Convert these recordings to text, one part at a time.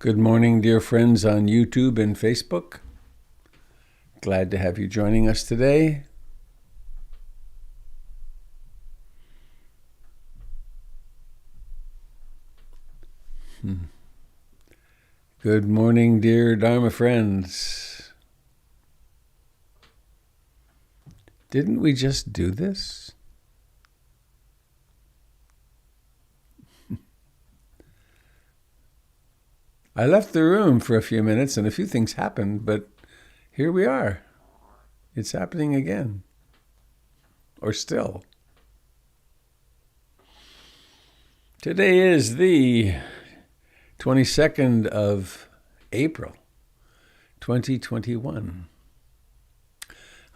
Good morning, dear friends on YouTube and Facebook. Glad to have you joining us today. Good morning, dear Dharma friends. Didn't we just do this? I left the room for a few minutes and a few things happened, but here we are. It's happening again. Or still. Today is the 22nd of April, 2021.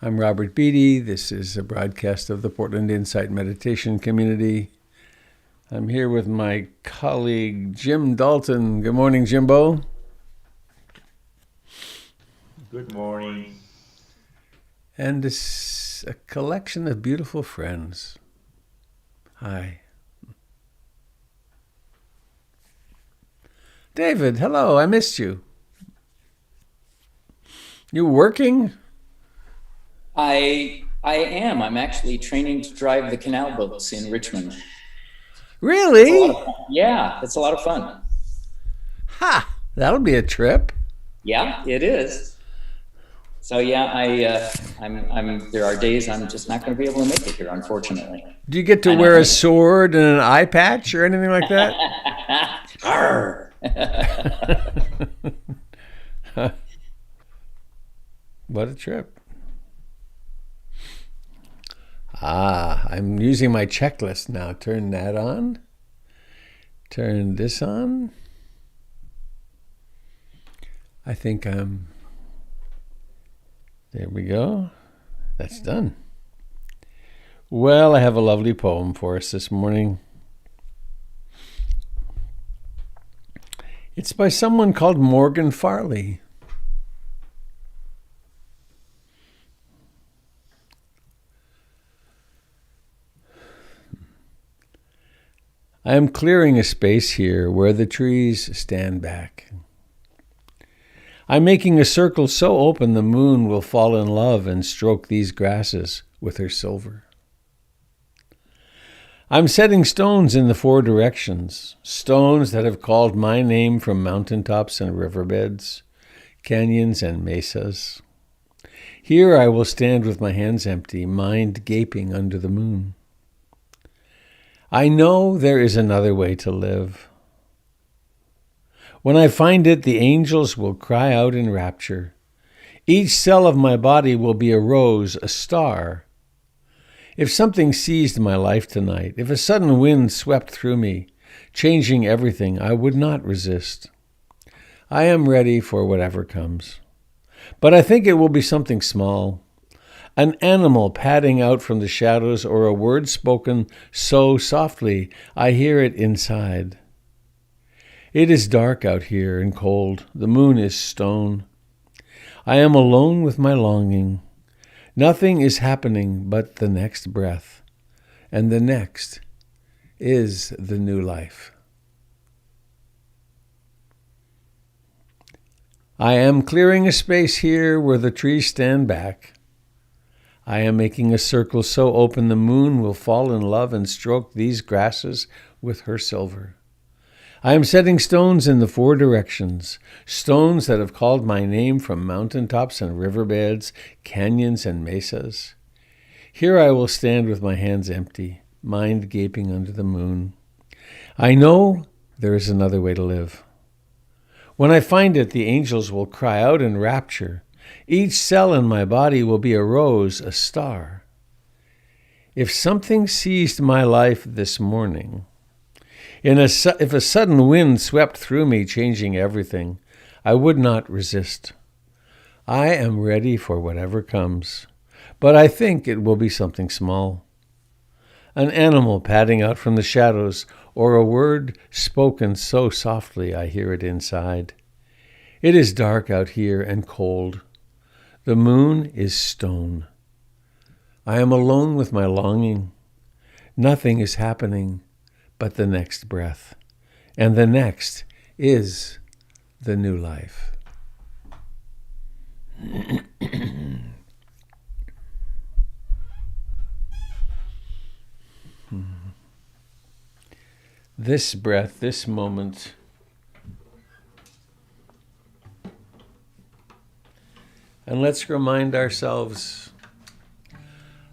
I'm Robert Beatty. This is a broadcast of the Portland Insight Meditation Community. I'm here with my colleague, Jim Dalton. Good morning, Jimbo. Good morning. And it's a collection of beautiful friends. Hi. David, hello. I missed you. You working? I am. I'm actually training to drive the canal boats in Richmond. Really? Yeah, it's a lot of fun. Ha! That'll be a trip. Yeah, it is. So yeah, I'm. There are days I'm just not going to be able to make it here, unfortunately. Do you get to wear a sword and an eye patch or anything like that? What a trip. I'm using my checklist now. Turn that on. Turn this on. I think there we go. That's done. Well, I have a lovely poem for us this morning. It's by someone called Morgan Farley. I am clearing a space here where the trees stand back. I'm making a circle so open the moon will fall in love and stroke these grasses with her silver. I'm setting stones in the four directions, stones that have called my name from mountaintops and riverbeds, canyons and mesas. Here I will stand with my hands empty, mind gaping under the moon. I know there is another way to live. When I find it, the angels will cry out in rapture. Each cell of my body will be a rose, a star. If something seized my life tonight, if a sudden wind swept through me, changing everything, I would not resist. I am ready for whatever comes. But I think it will be something small. An animal padding out from the shadows, or a word spoken so softly I hear it inside. It is dark out here and cold. The moon is stone. I am alone with my longing. Nothing is happening but the next breath, and the next is the new life. I am clearing a space here where the trees stand back. I am making a circle so open the moon will fall in love and stroke these grasses with her silver. I am setting stones in the four directions, stones that have called my name from mountaintops and riverbeds, canyons and mesas. Here I will stand with my hands empty, mind gaping under the moon. I know there is another way to live. When I find it, the angels will cry out in rapture. Each cell in my body will be a rose, a star. If something seized my life this morning, if a sudden wind swept through me, changing everything, I would not resist. I am ready for whatever comes, but I think it will be something small. An animal padding out from the shadows, or a word spoken so softly I hear it inside. It is dark out here and cold. The moon is stone. I am alone with my longing. Nothing is happening but the next breath, and the next is the new life. This breath, this moment, and let's remind ourselves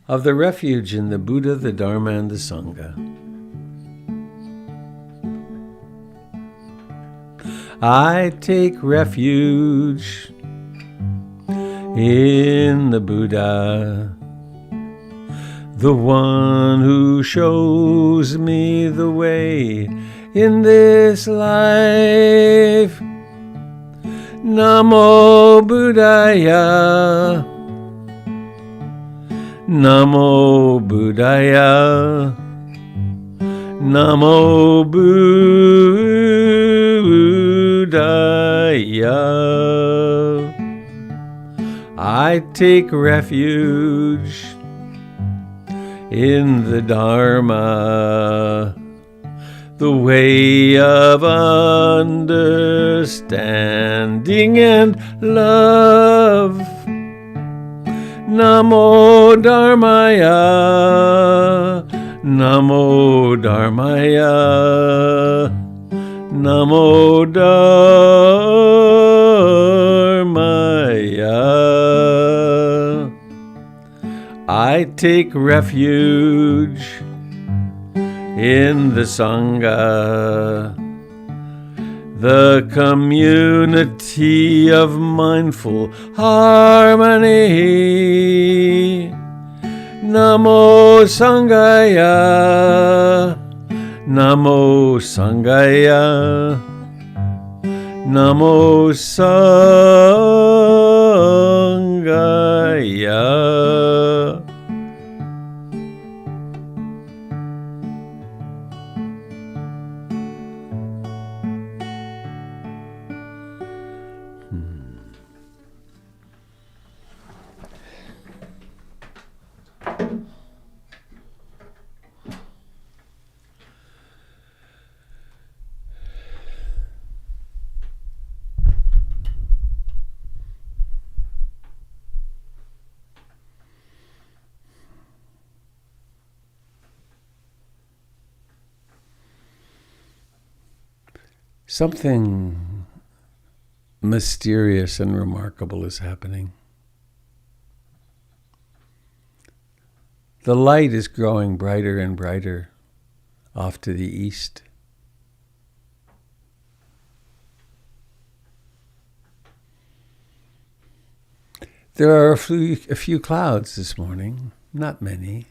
of the refuge in the Buddha, the Dharma, and the Sangha. I take refuge in the Buddha, the one who shows me the way in this life. Namo Buddhaya, Namo Buddhaya, Namo Buddhaya. I take refuge in the Dharma, the way of understanding and love. Namo Dharmaya, Namo Dharmaya, Namo Dharmaya. I take refuge in the Sangha, the community of mindful harmony. Namo Sangaya, Namo Sangaya, Namo Sangaya. Something mysterious and remarkable is happening. The light is growing brighter and brighter off to the east. There are a few clouds this morning, not many.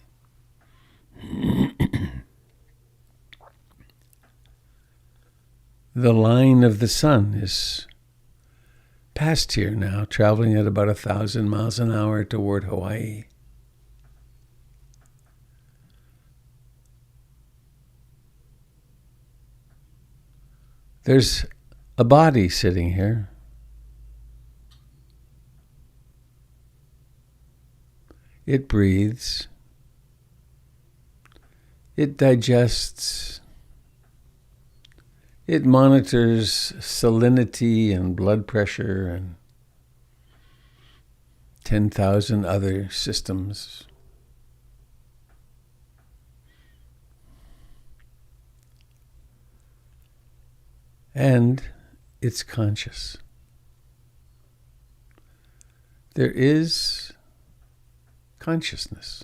The line of the sun is past here now, traveling at about 1,000 miles an hour toward Hawaii. There's a body sitting here. It breathes. It digests. It monitors salinity and blood pressure and 10,000 other systems. And it's conscious. There is consciousness.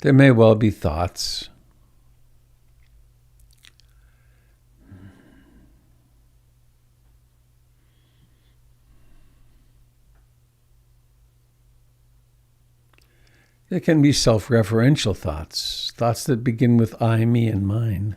There may well be thoughts. There can be self-referential thoughts, thoughts that begin with I, me, and mine.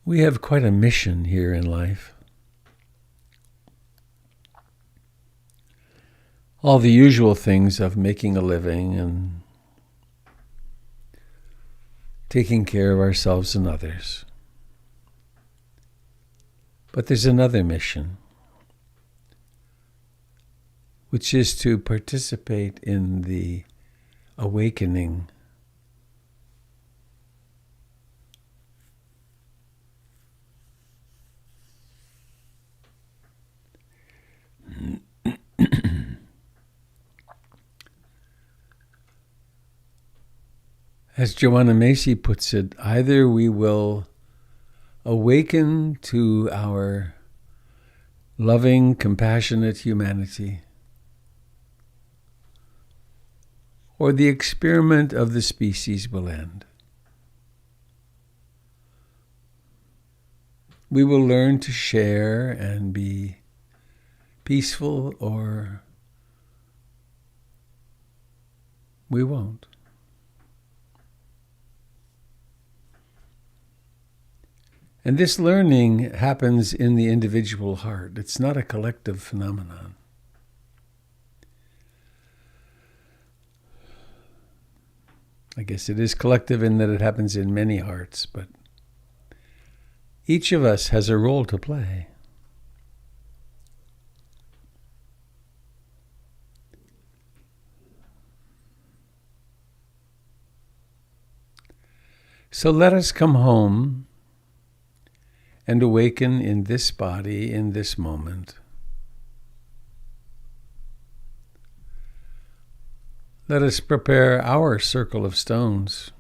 We have quite a mission here in life. All the usual things of making a living and taking care of ourselves and others. But there's another mission, which is to participate in the awakening As Joanna Macy puts it, either we will awaken to our loving, compassionate humanity, or the experiment of the species will end. We will learn to share and be peaceful, or we won't. And this learning happens in the individual heart. It's not a collective phenomenon. I guess it is collective in that it happens in many hearts, but each of us has a role to play. So let us come home and awaken in this body, in this moment. Let us prepare our circle of stones.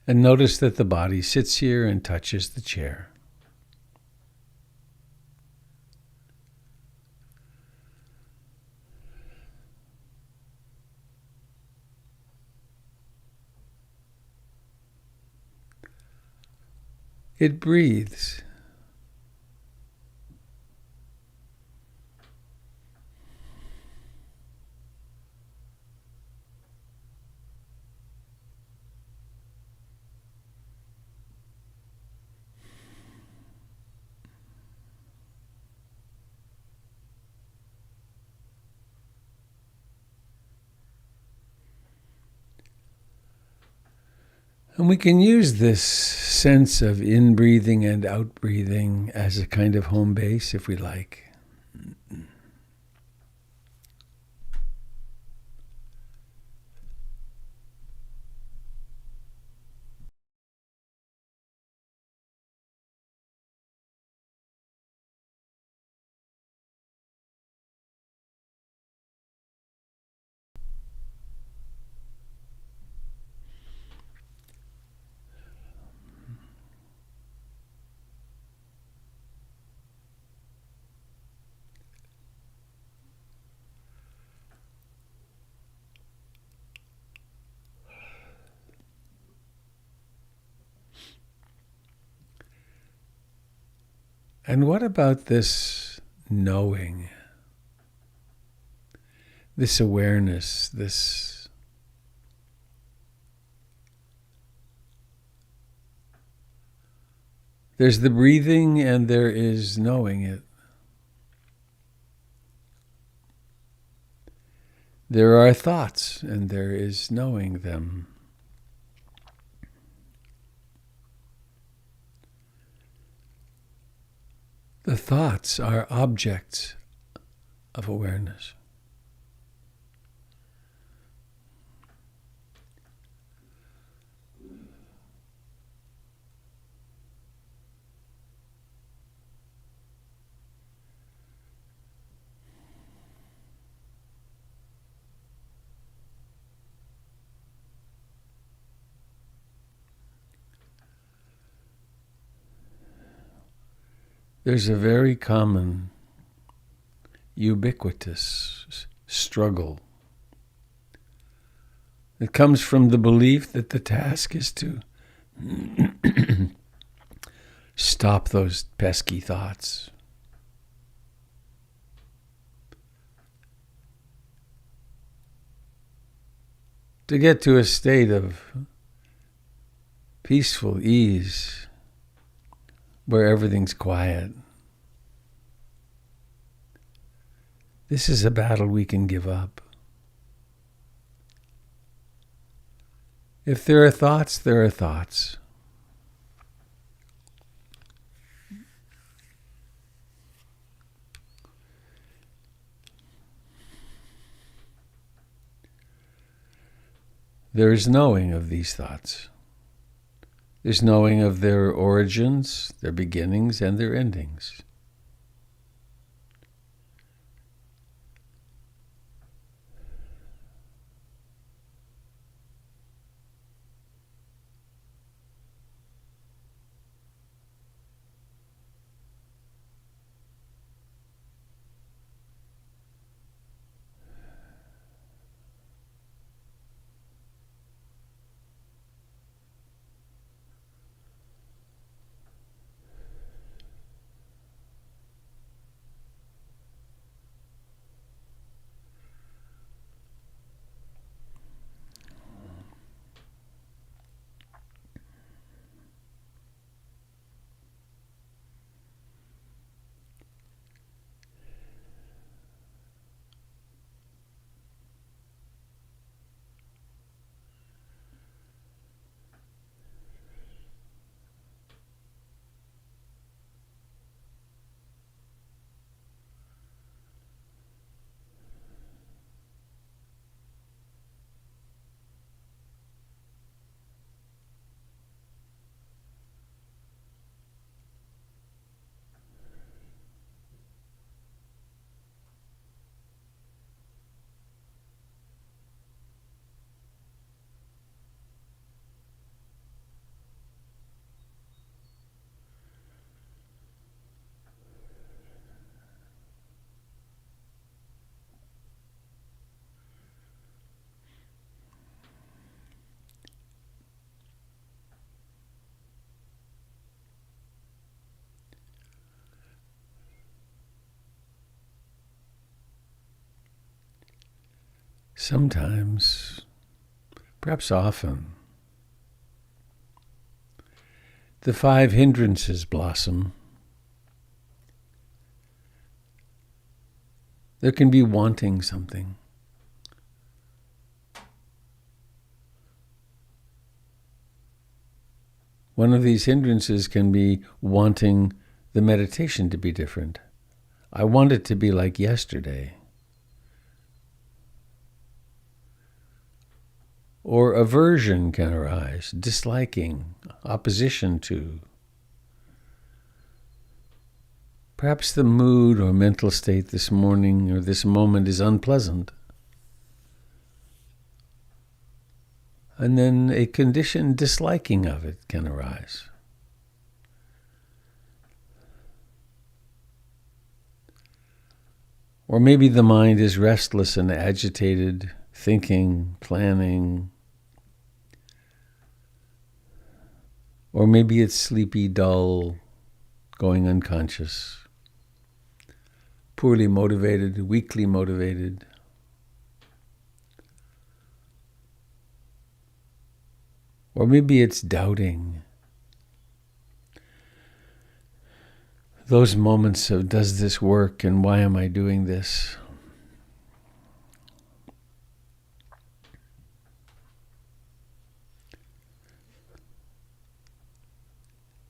And notice that the body sits here and touches the chair. It breathes. And we can use this sense of in-breathing and out-breathing as a kind of home base if we like. And what about this knowing, this awareness, this there's the breathing and there is knowing it. There are thoughts and there is knowing them. The thoughts are objects of awareness. There's a very common, ubiquitous struggle It comes from the belief that the task is to stop those pesky thoughts. To get to a state of peaceful ease where everything's quiet. This is a battle we can give up. If there are thoughts, there are thoughts. There is knowing of these thoughts. There's knowing of their origins, their beginnings, and their endings. Sometimes, perhaps often, the 5 hindrances blossom. There can be wanting something. One of these hindrances can be wanting the meditation to be different. I want it to be like yesterday. Or aversion can arise, disliking, opposition to. Perhaps the mood or mental state this morning or this moment is unpleasant. And then a conditioned disliking of it can arise. Or maybe the mind is restless and agitated, thinking, planning. Or maybe it's sleepy, dull, going unconscious, poorly motivated, weakly motivated. Or maybe it's doubting. Those moments of, does this work and why am I doing this?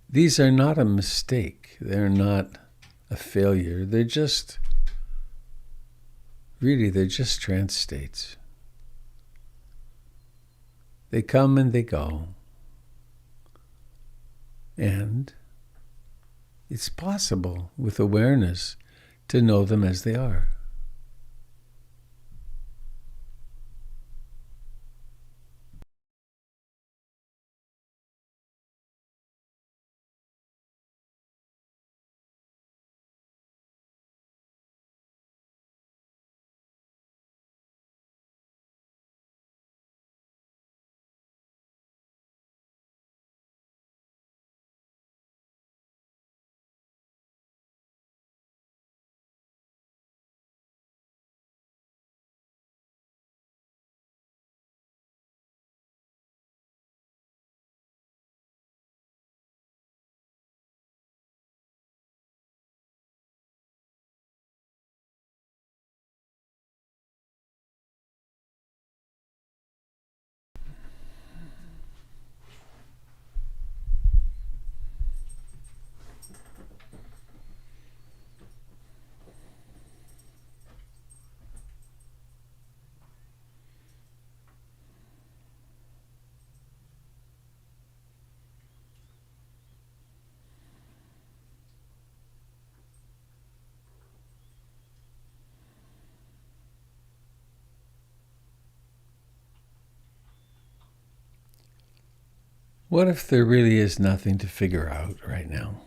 These are not a mistake. They're not a failure. They're just trance states. They come and they go. And it's possible with awareness to know them as they are. What if there really is nothing to figure out right now?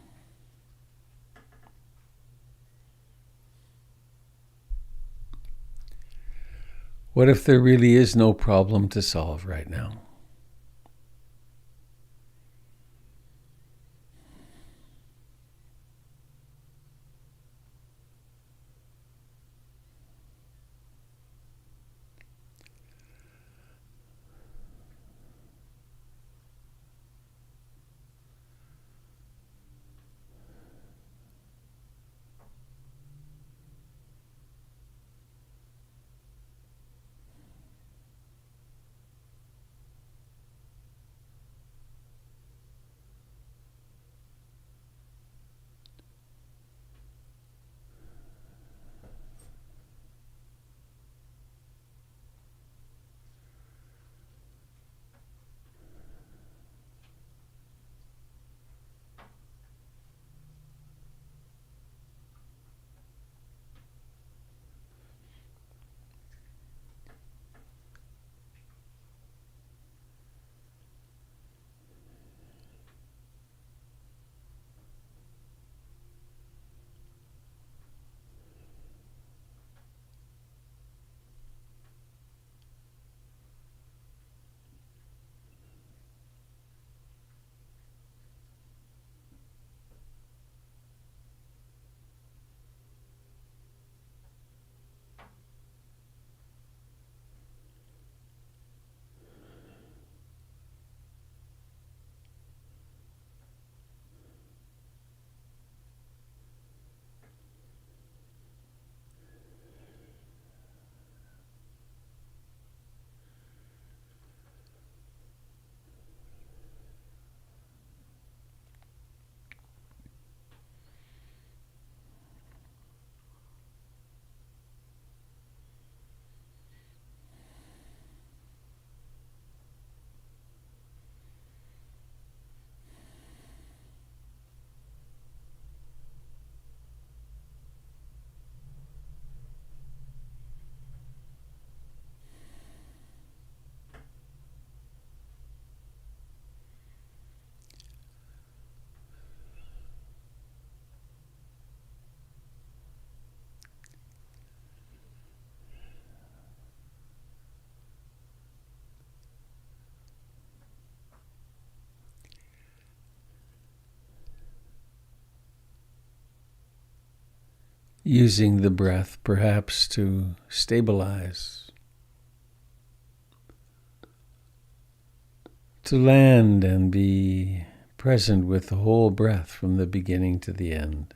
What if there really is no problem to solve right now? Using the breath perhaps to stabilize, to land and be present with the whole breath from the beginning to the end.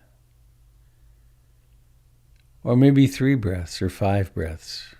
Or maybe 3 breaths or 5 breaths.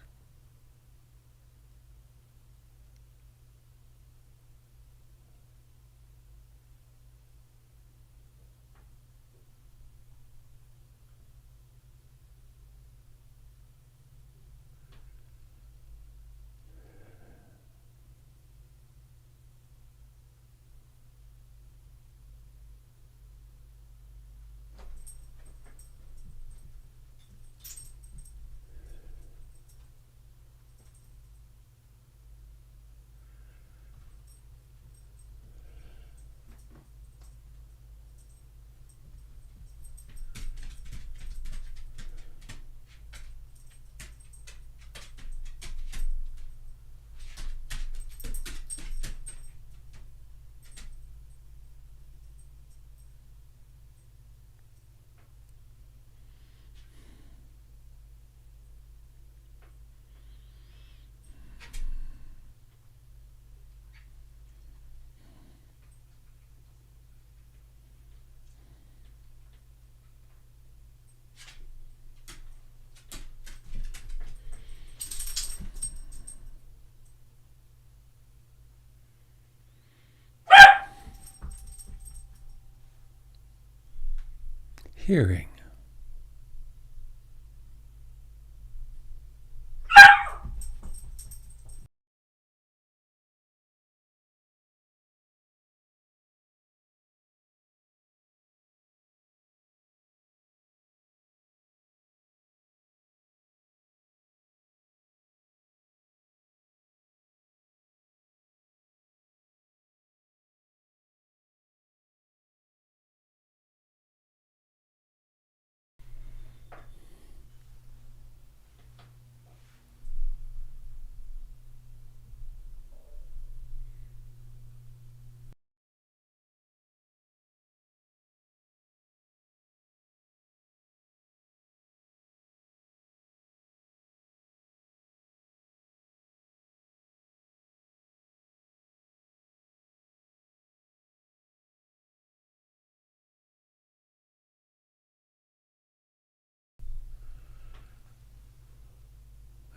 Hearing.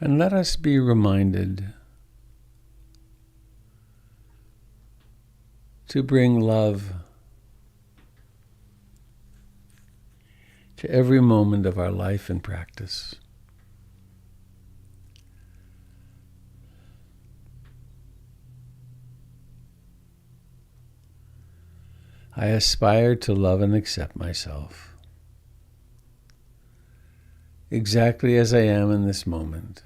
And let us be reminded to bring love to every moment of our life and practice. I aspire to love and accept myself exactly as I am in this moment.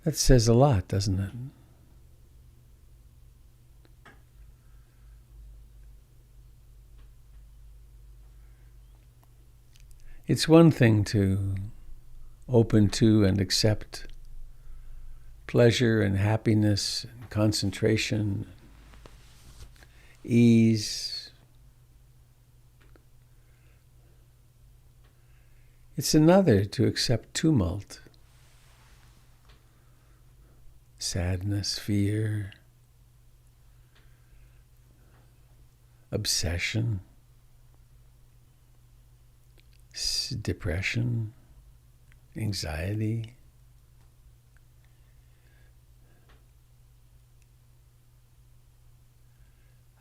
That says a lot, doesn't it? It's one thing to open to and accept pleasure and happiness and concentration, ease. It's another to accept tumult, sadness, fear, obsession, depression, anxiety.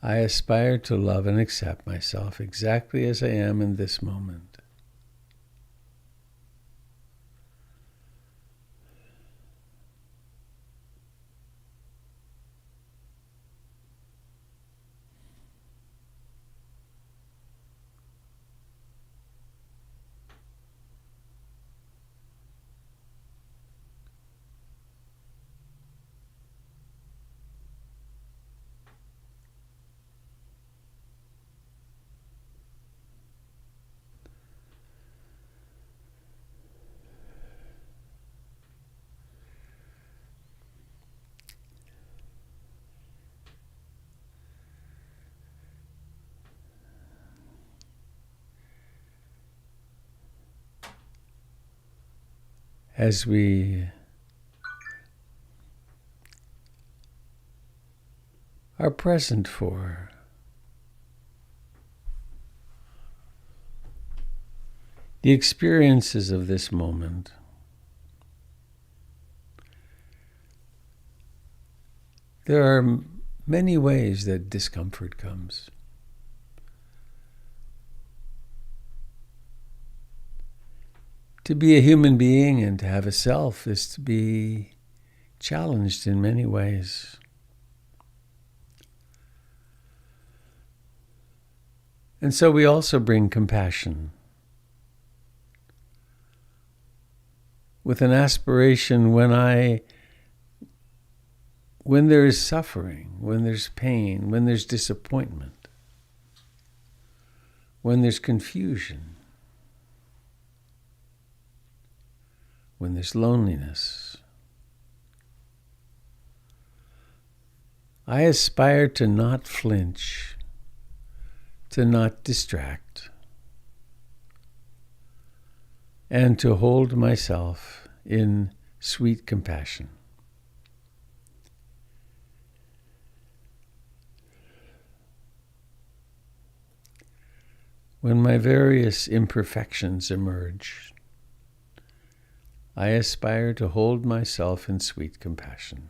I aspire to love and accept myself exactly as I am in this moment. As we are present for the experiences of this moment, there are many ways that discomfort comes. To be a human being and to have a self is to be challenged in many ways. And so we also bring compassion with an aspiration when there is suffering, when there's pain, when there's disappointment, when there's confusion, when there's loneliness. I aspire to not flinch, to not distract, and to hold myself in sweet compassion. When my various imperfections emerge, I aspire to hold myself in sweet compassion.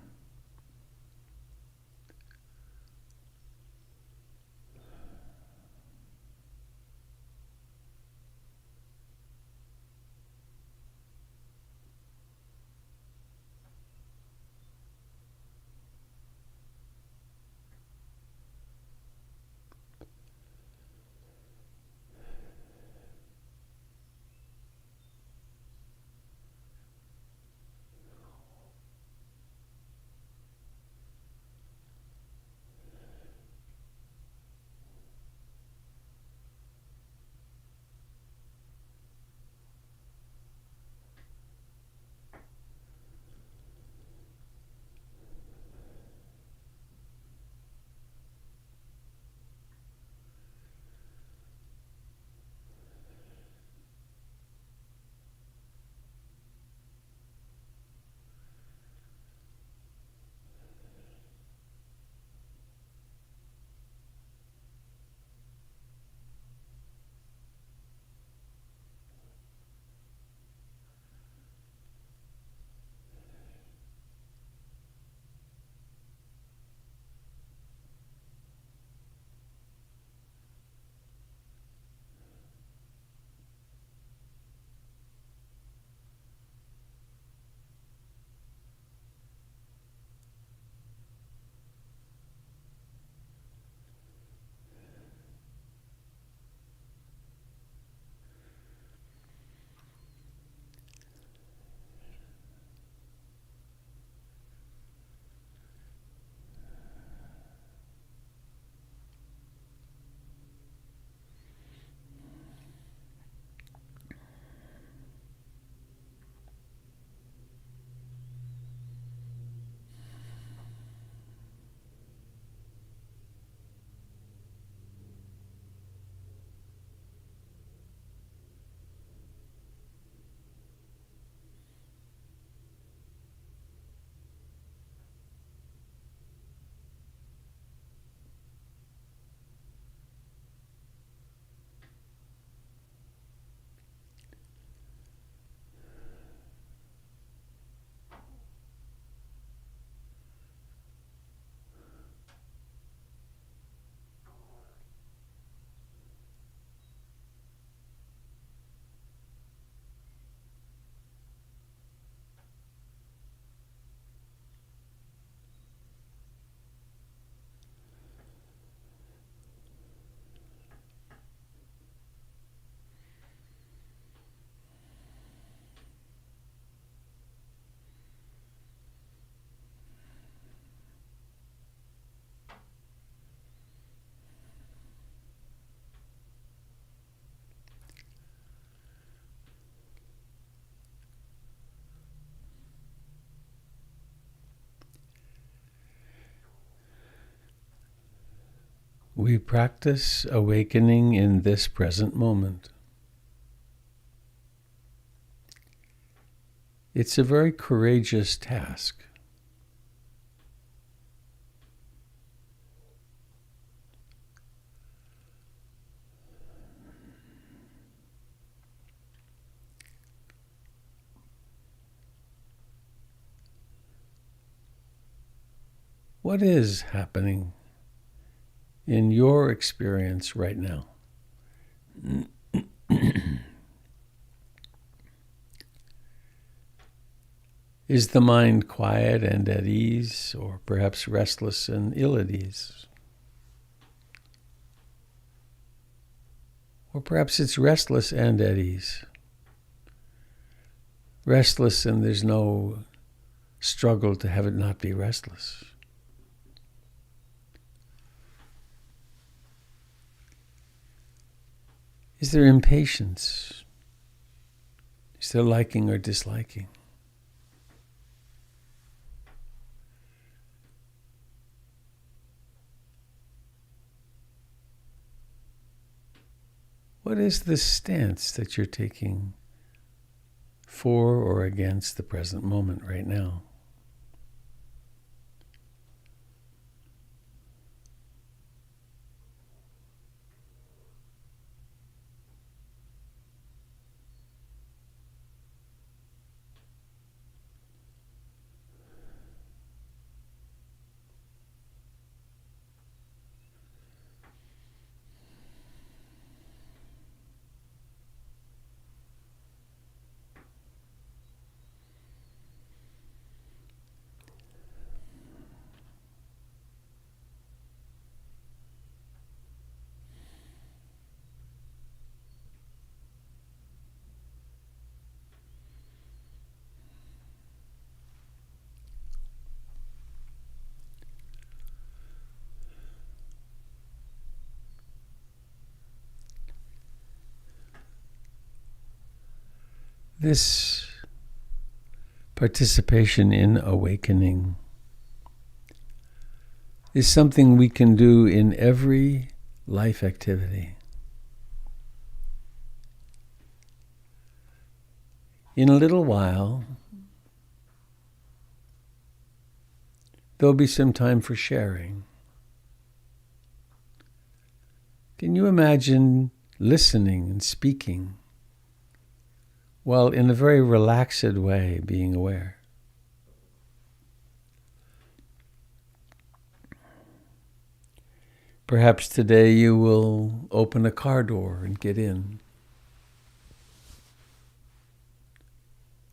we practice awakening in this present moment. It's a very courageous task. What is happening in your experience right now? Is the mind quiet and at ease, or perhaps restless and ill at ease? Or perhaps it's restless and at ease. Restless and there's no struggle to have it not be restless. Is there impatience? Is there liking or disliking? What is the stance that you're taking for or against the present moment right now? This participation in awakening is something we can do in every life activity. In a little while, there'll be some time for sharing. Can you imagine listening and speaking while in a very relaxed way being aware? Perhaps today you will open a car door and get in.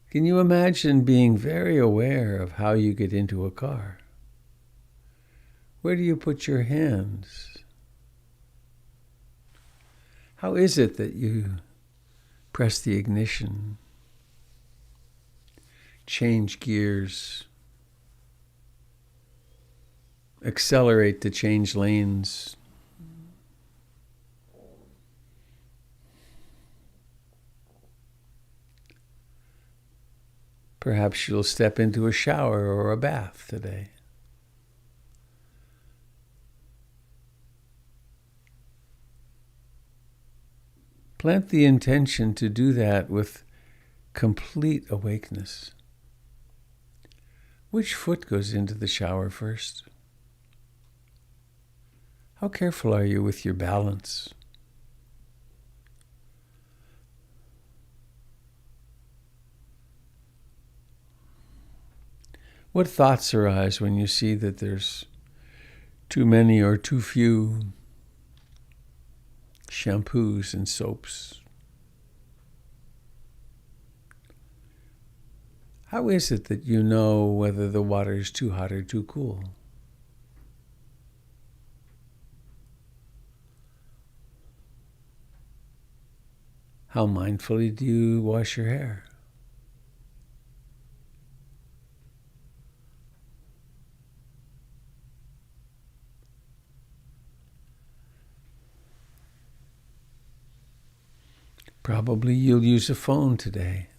Can you imagine being very aware of how you get into a car? Where do you put your hands? How is it that you press the ignition, change gears, accelerate to change lanes? Perhaps you'll step into a shower or a bath today. Plant the intention to do that with complete awakeness. Which foot goes into the shower first? How careful are you with your balance? What thoughts arise when you see that there's too many or too few shampoos and soaps? How is it that you know whether the water is too hot or too cool? How mindfully do you wash your hair? Probably you'll use a phone today.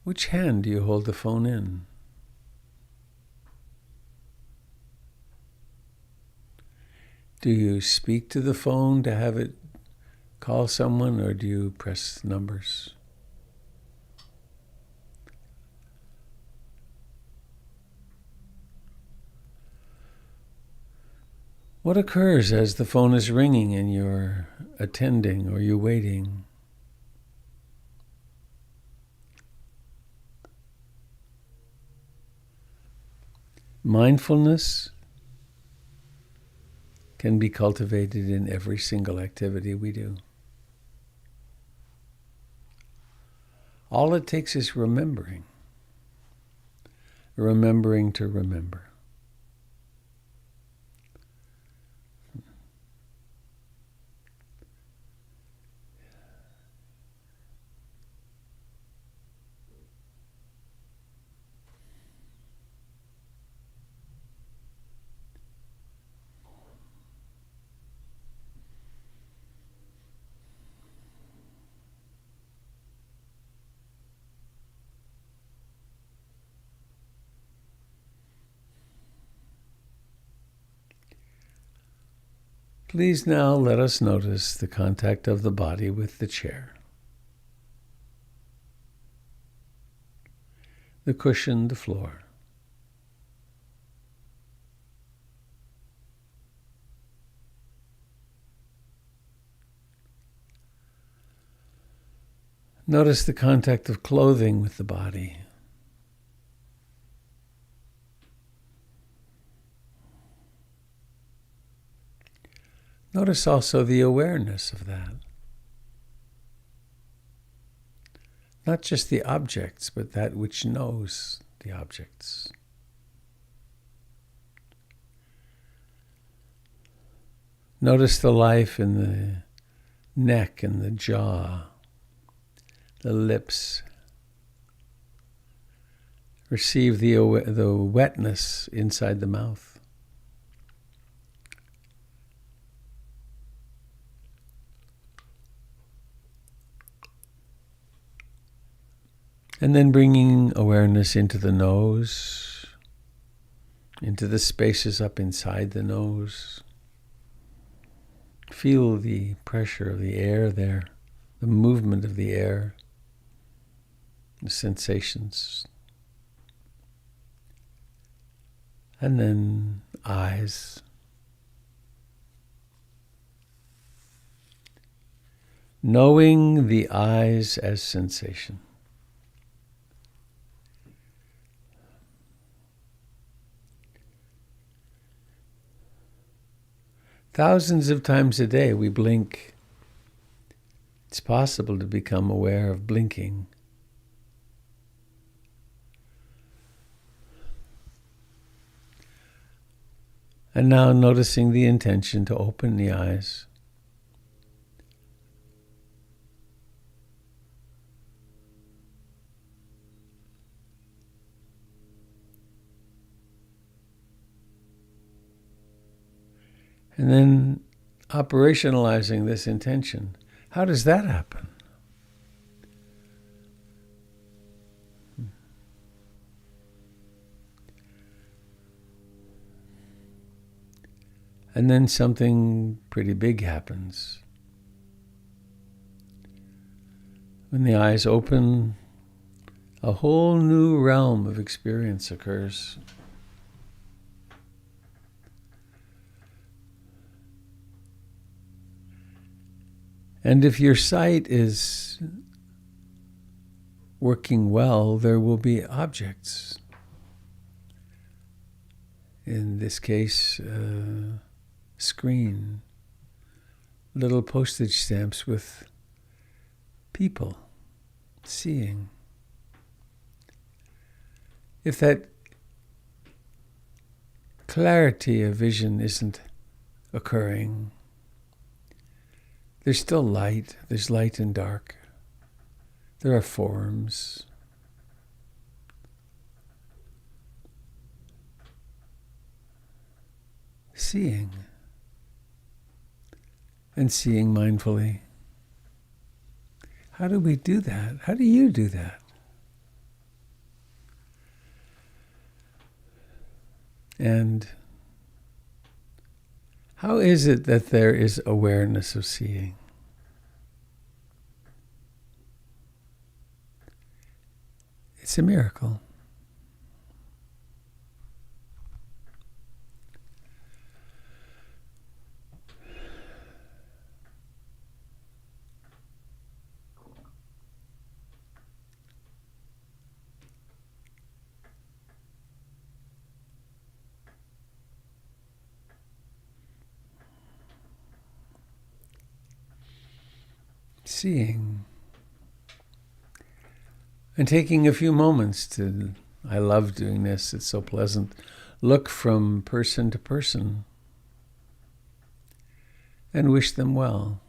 Which hand do you hold the phone in? Do you speak to the phone to have it call someone, or do you press numbers? What occurs as the phone is ringing and you're attending or you're waiting? Mindfulness can be cultivated in every single activity we do. All it takes is remembering to remember. Please now let us notice the contact of the body with the chair, the cushion, the floor. Notice the contact of clothing with the body. Notice also the awareness of that. Not just the objects, but that which knows the objects. Notice the life in the neck and the jaw, the lips. Receive the wetness inside the mouth. And then bringing awareness into the nose, into the spaces up inside the nose. Feel the pressure of the air there, the movement of the air, the sensations. And then eyes. Knowing the eyes as sensation. Thousands of times a day we blink. It's possible to become aware of blinking. And now noticing the intention to open the eyes. And then operationalizing this intention. How does that happen? And then something pretty big happens. When the eyes open, a whole new realm of experience occurs. And if your sight is working well, there will be objects. In this case, screen, little postage stamps with people seeing. If that clarity of vision isn't occurring, there's still light. There's light and dark. There are forms. Seeing. And seeing mindfully. How do we do that? How do you do that? And How is it that there is awareness of seeing? It's a miracle. Seeing. And taking a few moments to, I love doing this, it's so pleasant, look from person to person and wish them well.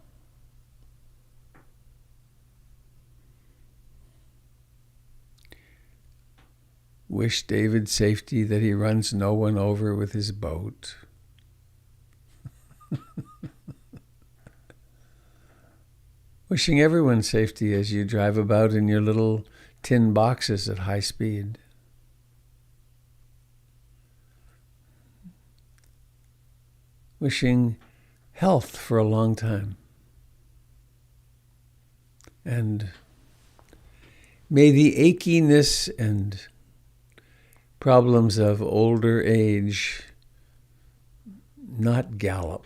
Wish David safety, that he runs no one over with his boat. Wishing everyone safety as you drive about in your little tin boxes at high speed. Wishing health for a long time. And may the achiness and problems of older age not gallop.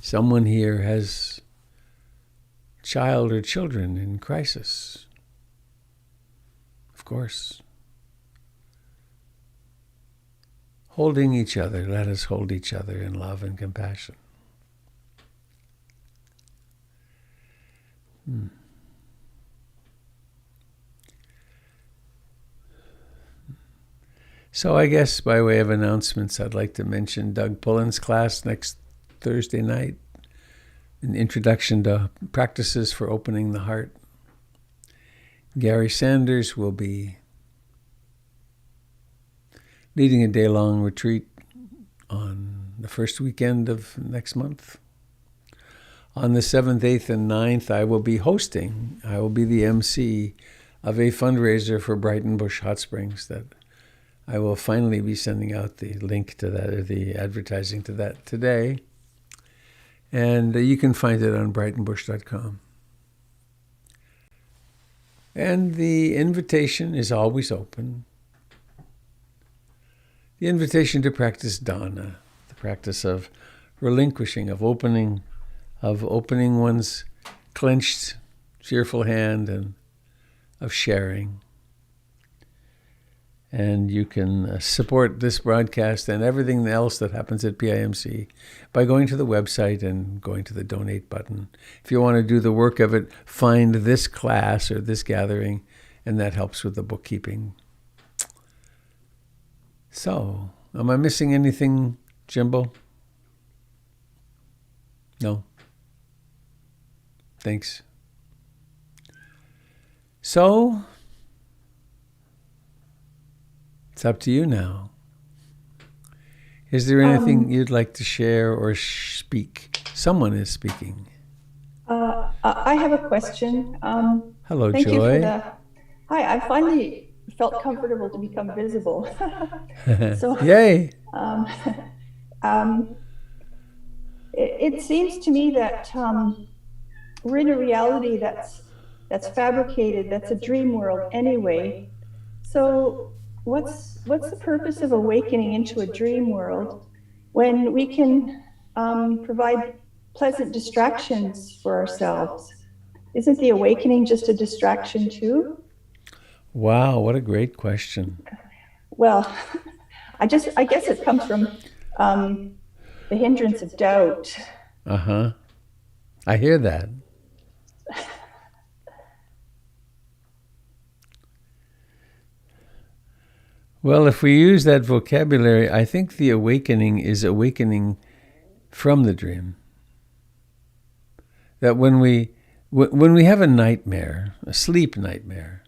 Someone here has child or children in crisis. Of course. Holding each other, let us hold each other in love and compassion. So I guess by way of announcements, I'd like to mention Doug Pullen's class next Thursday night, an introduction to practices for opening the heart. Gary Sanders will be leading a day-long retreat on the first weekend of next month. On the 7th, 8th, and 9th, I will be the MC of a fundraiser for Brighton Bush Hot Springs that I will finally be sending out the link to that, or the advertising to that today. And you can find it on brightonbush.com. And the invitation is always open. The invitation to practice dana, the practice of relinquishing, of opening one's clenched, fearful hand, and of sharing. And you can support this broadcast and everything else that happens at PIMC by going to the website and going to the donate button. If you want to do the work of it, find this class or this gathering, and that helps with the bookkeeping. So, am I missing anything, Jimbo? No? Thanks. So, it's up to you now. Is there anything you'd like to share or speak? Someone is speaking. I have a question. Hello, thank Joy. You for the, hi, I finally felt comfortable to become visible. So, yay! It seems to me that we're in a reality that's fabricated, that's a dream world anyway. So what's the purpose of awakening into a dream world when we can provide pleasant distractions for ourselves? Isn't the awakening just a distraction too? Wow, what a great question. Well, I guess it comes from the hindrance of doubt. Uh-huh. I hear that. Well, if we use that vocabulary, I think the awakening is awakening from the dream. That when we have a nightmare, a sleep nightmare,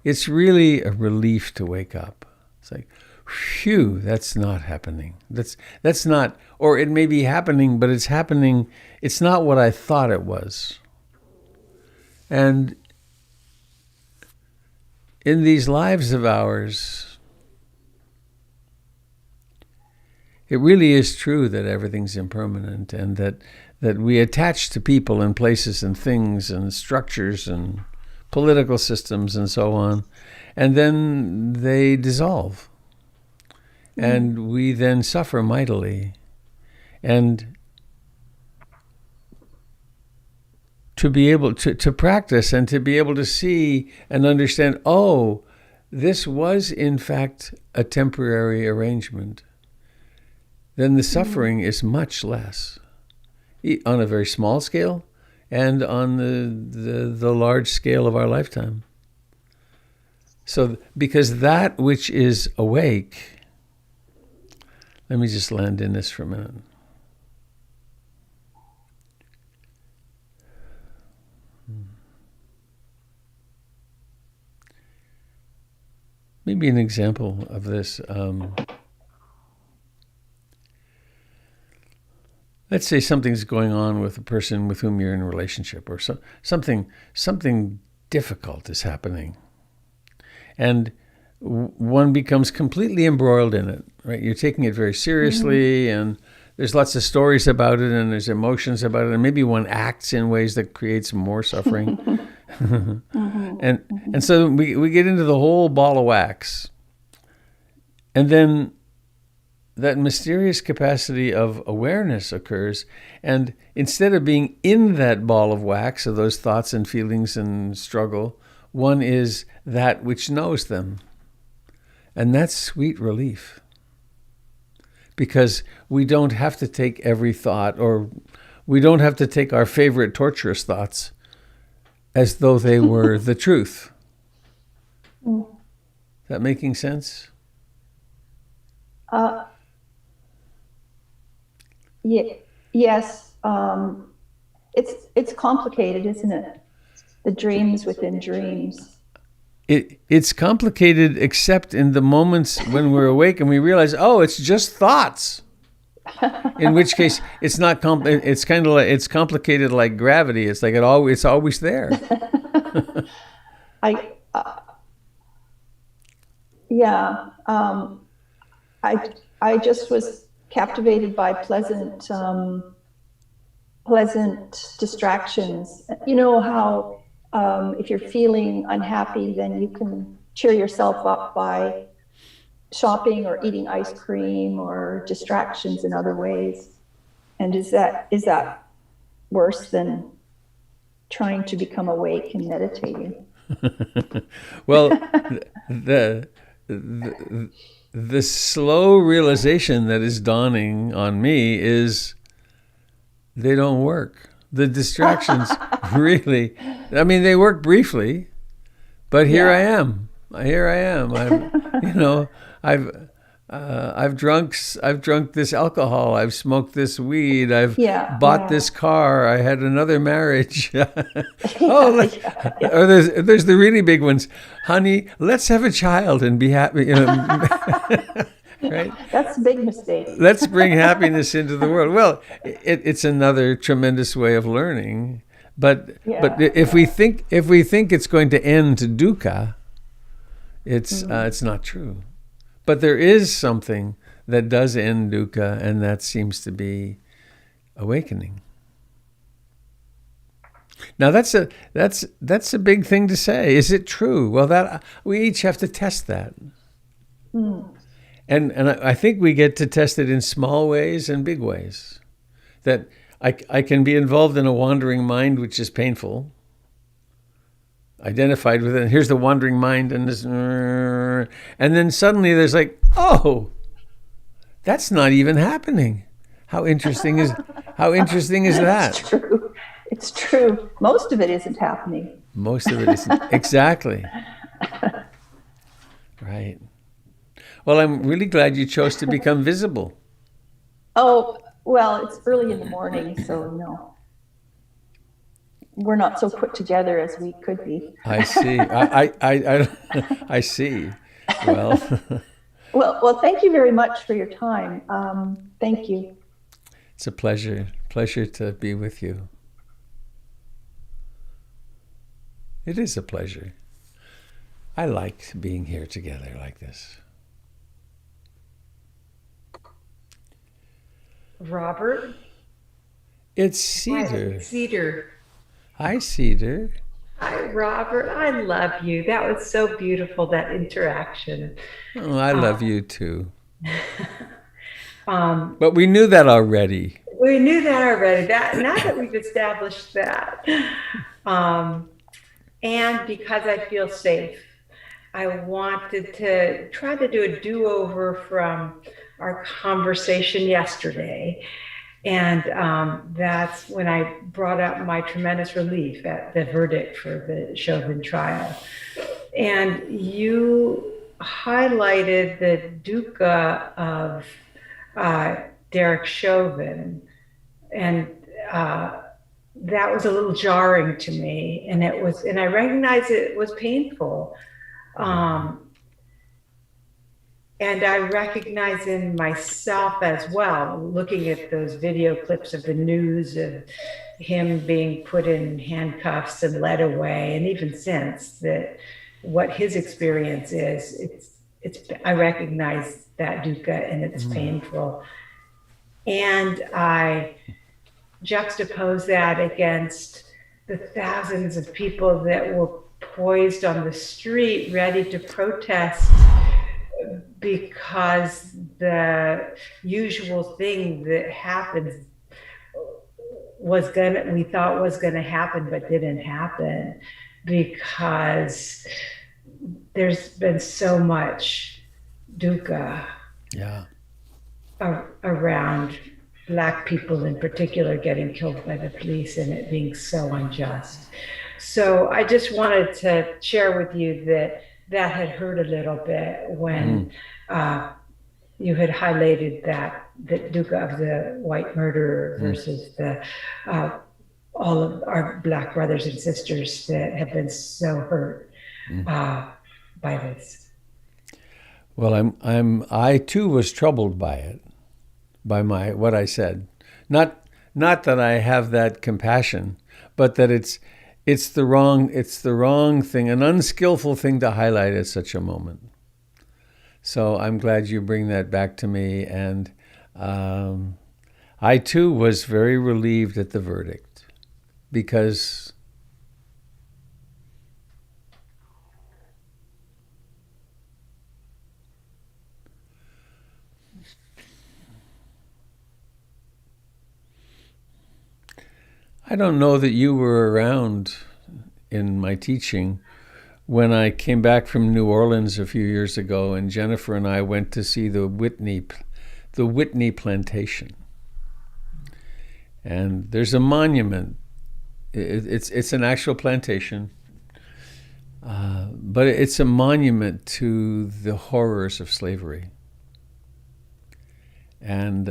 it's really a relief to wake up. It's like, phew, that's not happening. That's not, or it may be happening, but it's happening, it's not what I thought it was. And in these lives of ours, it really is true that everything's impermanent, and that we attach to people and places and things and structures and political systems and so on, and then they dissolve. And we then suffer mightily. And to be able to practice and to be able to see and understand, oh, this was in fact a temporary arrangement, then the suffering is much less, on a very small scale and on the large scale of our lifetime. So, because that which is awake, let me just land in this for a minute. Maybe an example of this. Let's say something's going on with a person with whom you're in a relationship, or something difficult is happening, and one becomes completely embroiled in it. Right? You're taking it very seriously, and there's lots of stories about it, and there's emotions about it, and maybe one acts in ways that creates more suffering. And so we get into the whole ball of wax, and then that mysterious capacity of awareness occurs, and instead of being in that ball of wax of those thoughts and feelings and struggle, one is that which knows them. And that's sweet relief, because we don't have to take every thought, or we don't have to take our favorite torturous thoughts as though they were the truth. Is that making sense? Yes. It's complicated, isn't it? The dreams within dreams. It's complicated, except in the moments when we're awake and we realize, oh, it's just thoughts. In which case, it's not. It's kind of like, it's complicated like gravity. It's like it's always there. I just was captivated by pleasant distractions. You know how if you're feeling unhappy, then you can cheer yourself up by shopping or eating ice cream or distractions in other ways. And is that worse than trying to become awake and meditating? Well, the slow realization that is dawning on me is they don't work. The distractions really, I mean, they work briefly, but here I am. I've drunk this alcohol. I've smoked this weed. I've bought this car. I had another marriage. Or there's the really big ones. Honey, let's have a child and be happy. Right? That's a big mistake. Let's bring happiness into the world. Well, it's another tremendous way of learning. But if we think it's going to end to dukkha, it's not true. But there is something that does end dukkha, and that seems to be awakening. Now that's a big thing to say. Is it true? Well, that we each have to test that. And I think we get to test it in small ways and big ways. That I can be involved in a wandering mind, which is painful, identified with it. And here's the wandering mind, and this, and then suddenly there's like, oh, that's not even happening. How interesting is that? It's true. It's true. Most of it isn't happening. Most of it isn't. Exactly. Right. Well, I'm really glad you chose to become visible. Oh, well, it's early in the morning, so no. We're not so put together as we could be. I see. I see. Well. Well, thank you very much for your time. Thank you. It's a pleasure to be with you. It is a pleasure. I like being here together like this. Robert? It's Cedar. Hi, Cedar. Hi, Cedar. Hi, Robert. I love you. That was so beautiful, that interaction. Oh, I love you too. Um, But we knew that already. we knew that already. Now that we've established that. And because I feel safe, I wanted to try to do a do-over from our conversation yesterday. And that's when I brought up my tremendous relief at the verdict for the Chauvin trial. And you highlighted the dukkha of Derek Chauvin. And that was a little jarring to me. And I recognized it was painful. And I recognize in myself as well, looking at those video clips of the news of him being put in handcuffs and led away, and even since, that what his experience is, I recognize that dukkha, and it's painful. And I juxtapose that against the thousands of people that were poised on the street ready to protest because the usual thing that happens we thought was gonna happen, but didn't happen, because there's been so much dukkha around Black people in particular getting killed by the police, and it being so unjust. So I just wanted to share with you that had hurt a little bit when you had highlighted the dukkha of the white murderer versus all of our Black brothers and sisters that have been so hurt by this. Well, I too was troubled by it, by what I said. Not that I have that compassion, but that it's the wrong thing, an unskillful thing to highlight at such a moment. So I'm glad you bring that back to me, and I too was very relieved at the verdict, because I don't know that you were around in my teaching when I came back from New Orleans a few years ago, and Jennifer and I went to see the Whitney plantation. And there's a monument. It's an actual plantation, but it's a monument to the horrors of slavery. And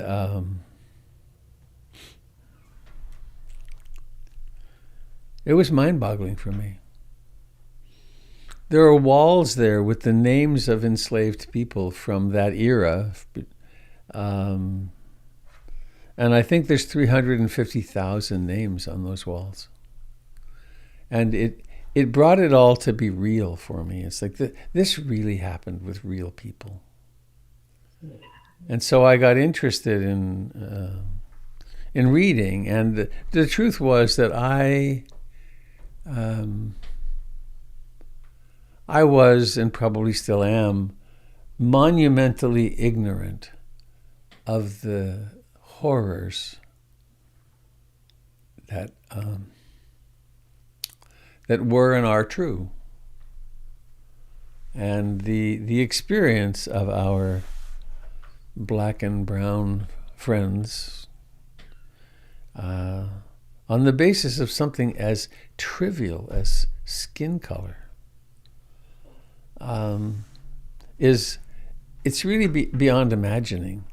it was mind-boggling for me. There are walls there with the names of enslaved people from that era. And I think there's 350,000 names on those walls. And it brought it all to be real for me. It's like this really happened with real people. And so I got interested in reading. And the truth was that I was, and probably still am, monumentally ignorant of the horrors that were and are true, and the experience of our Black and brown friends on the basis of something as trivial as skin color. It's really beyond imagining.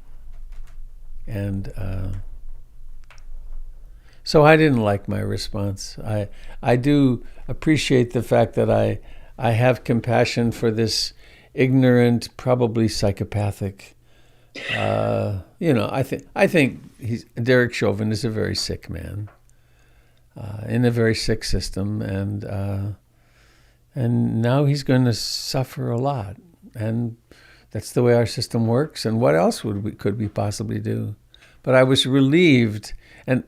And so I didn't like my response. I do appreciate the fact that I have compassion for this ignorant, probably psychopathic. I think Derek Chauvin is a very sick man in a very sick system, and And now he's going to suffer a lot. And that's the way our system works. And what else could we possibly do? But I was relieved. And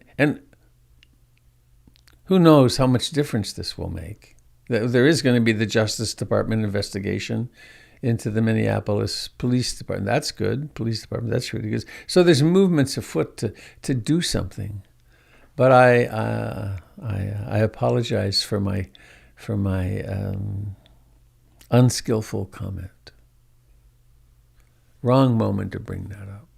who knows how much difference this will make. There is going to be the Justice Department investigation into the Minneapolis Police Department. That's good. Police Department, that's really good. So there's movements afoot to do something. But I apologize for my unskillful comment. Wrong moment to bring that up.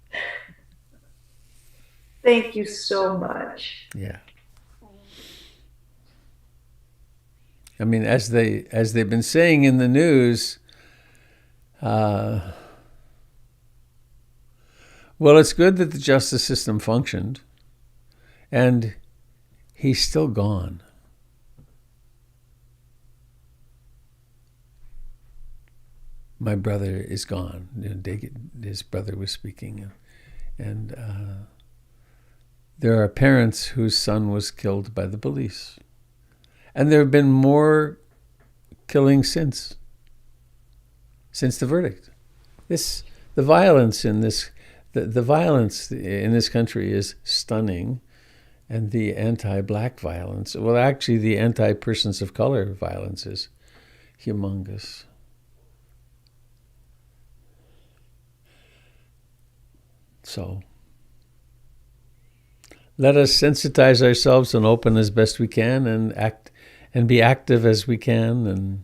Thank you so much. Yeah. I mean, as they've been saying in the news, well, it's good that the justice system functioned, and he's still gone. My brother is gone. His brother was speaking, and there are parents whose son was killed by the police. And there have been more killings since the verdict. The violence in this country is stunning, and the anti-black violence, well, actually the anti-persons of color violence is humongous. So let us sensitize ourselves and open as best we can, and be active as we can,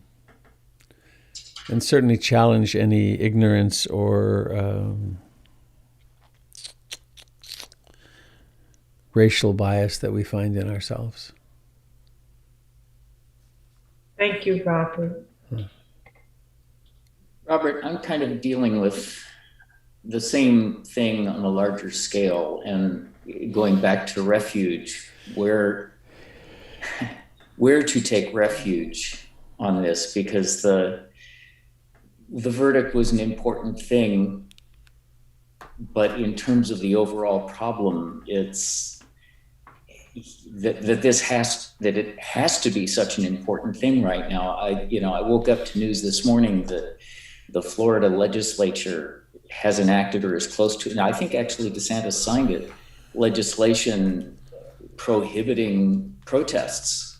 and certainly challenge any ignorance or racial bias that we find in ourselves. Thank you, Robert. Robert, I'm kind of dealing with the same thing on a larger scale, and going back to refuge, where to take refuge on this, because the verdict was an important thing, but in terms of the overall problem, it's that it has to be such an important thing right now. I woke up to news this morning that the Florida legislature has enacted, or is close to, and I think actually DeSantis signed it, legislation prohibiting protests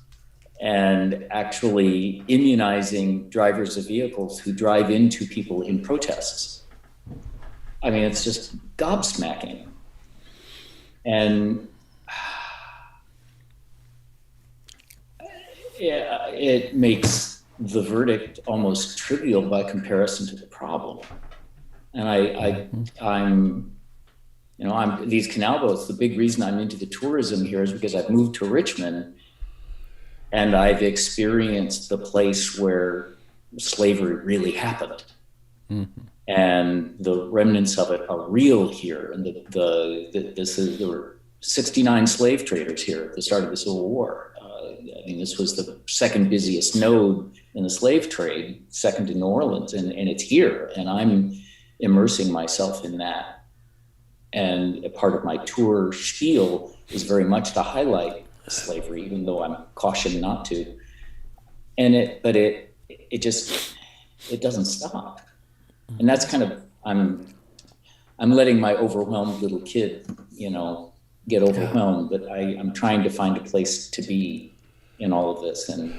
and actually immunizing drivers of vehicles who drive into people in protests. I mean, it's just gobsmacking. And it makes the verdict almost trivial by comparison to the problem. And I'm these canal boats. The big reason I'm into the tourism here is because I've moved to Richmond, and I've experienced the place where slavery really happened. Mm-hmm. And the remnants of it are real here. And there were 69 slave traders here at the start of the Civil War. This was the second busiest node in the slave trade, second to New Orleans, and it's here. And I'm immersing myself in that. And a part of my tour spiel is very much to highlight slavery, even though I'm cautioned not to. But it doesn't stop. And that's kind of, I'm letting my overwhelmed little kid, get overwhelmed, but I'm trying to find a place to be in all of this. And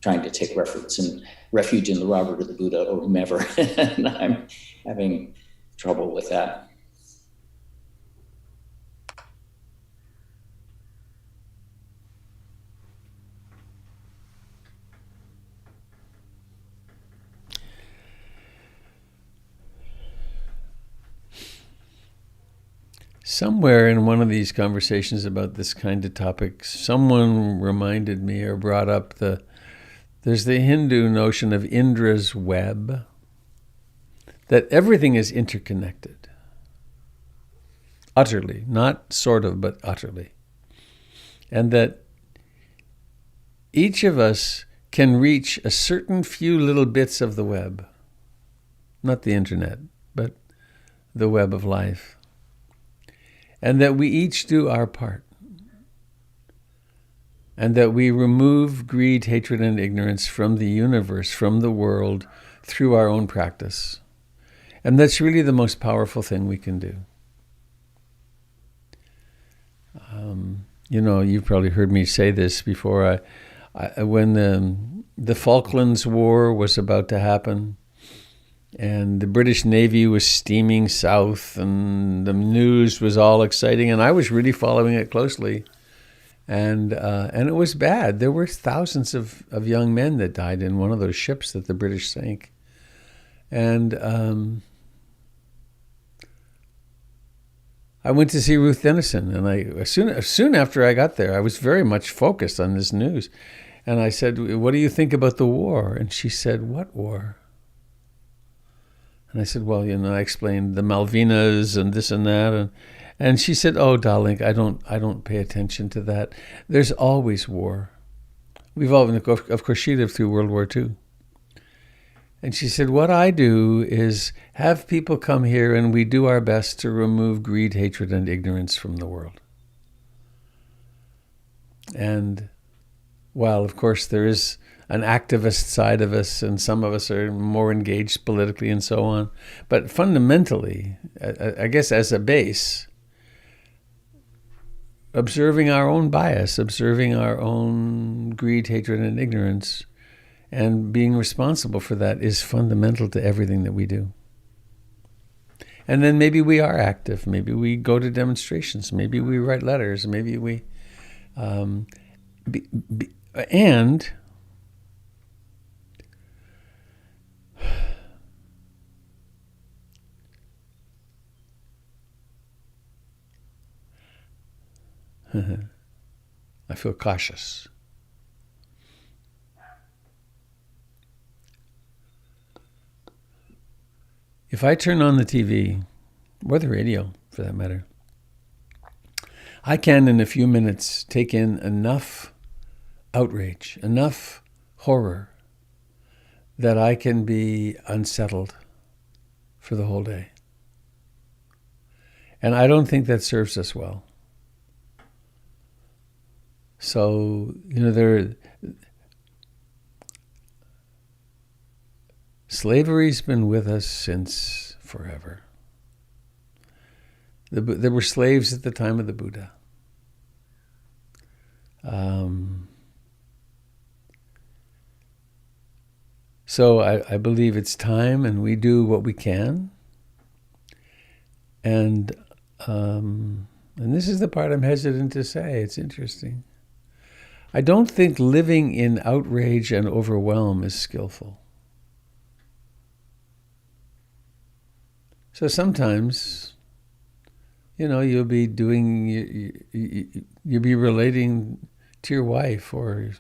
trying to take refuge in the Robert or the Buddha or whomever. And I'm having trouble with that. Somewhere in one of these conversations about this kind of topic, someone reminded me or brought up there's the Hindu notion of Indra's web, that everything is interconnected. Utterly, not sort of, but utterly. And that each of us can reach a certain few little bits of the web, not the internet, but the web of life. And that we each do our part. and that we remove greed, hatred, and ignorance from the universe, from the world, through our own practice. And that's really the most powerful thing we can do. You've probably heard me say this before. When the Falklands War was about to happen, and the British Navy was steaming south, and the news was all exciting, and I was really following it closely. And it was bad. There were thousands of young men that died in one of those ships that the British sank. And I went to see Ruth Dennison, and soon after I got there, I was very much focused on this news. And I said, "What do you think about the war?" And she said, "What war?" And I said, "Well, I explained the Malvinas and this and that, and she said, "Oh, darling, I don't pay attention to that. There's always war. We've all, of course, she lived through World War II." And she said, "What I do is have people come here, and we do our best to remove greed, hatred, and ignorance from the world." And while, of course, there is an activist side of us, and some of us are more engaged politically and so on, but fundamentally, I guess as a base, observing our own bias, observing our own greed, hatred, and ignorance, and being responsible for that is fundamental to everything that we do. And then maybe we are active. Maybe we go to demonstrations. Maybe we write letters. Maybe we... and I feel cautious. If I turn on the TV, or the radio for that matter, I can in a few minutes take in enough outrage, enough horror, that I can be unsettled for the whole day. And I don't think that serves us well. So, slavery's been with us since forever. There were slaves at the time of the Buddha. So I believe it's time, and we do what we can. And this is the part I'm hesitant to say. It's interesting. I don't think living in outrage and overwhelm is skillful. So sometimes, you'll be you'll be relating to your wife or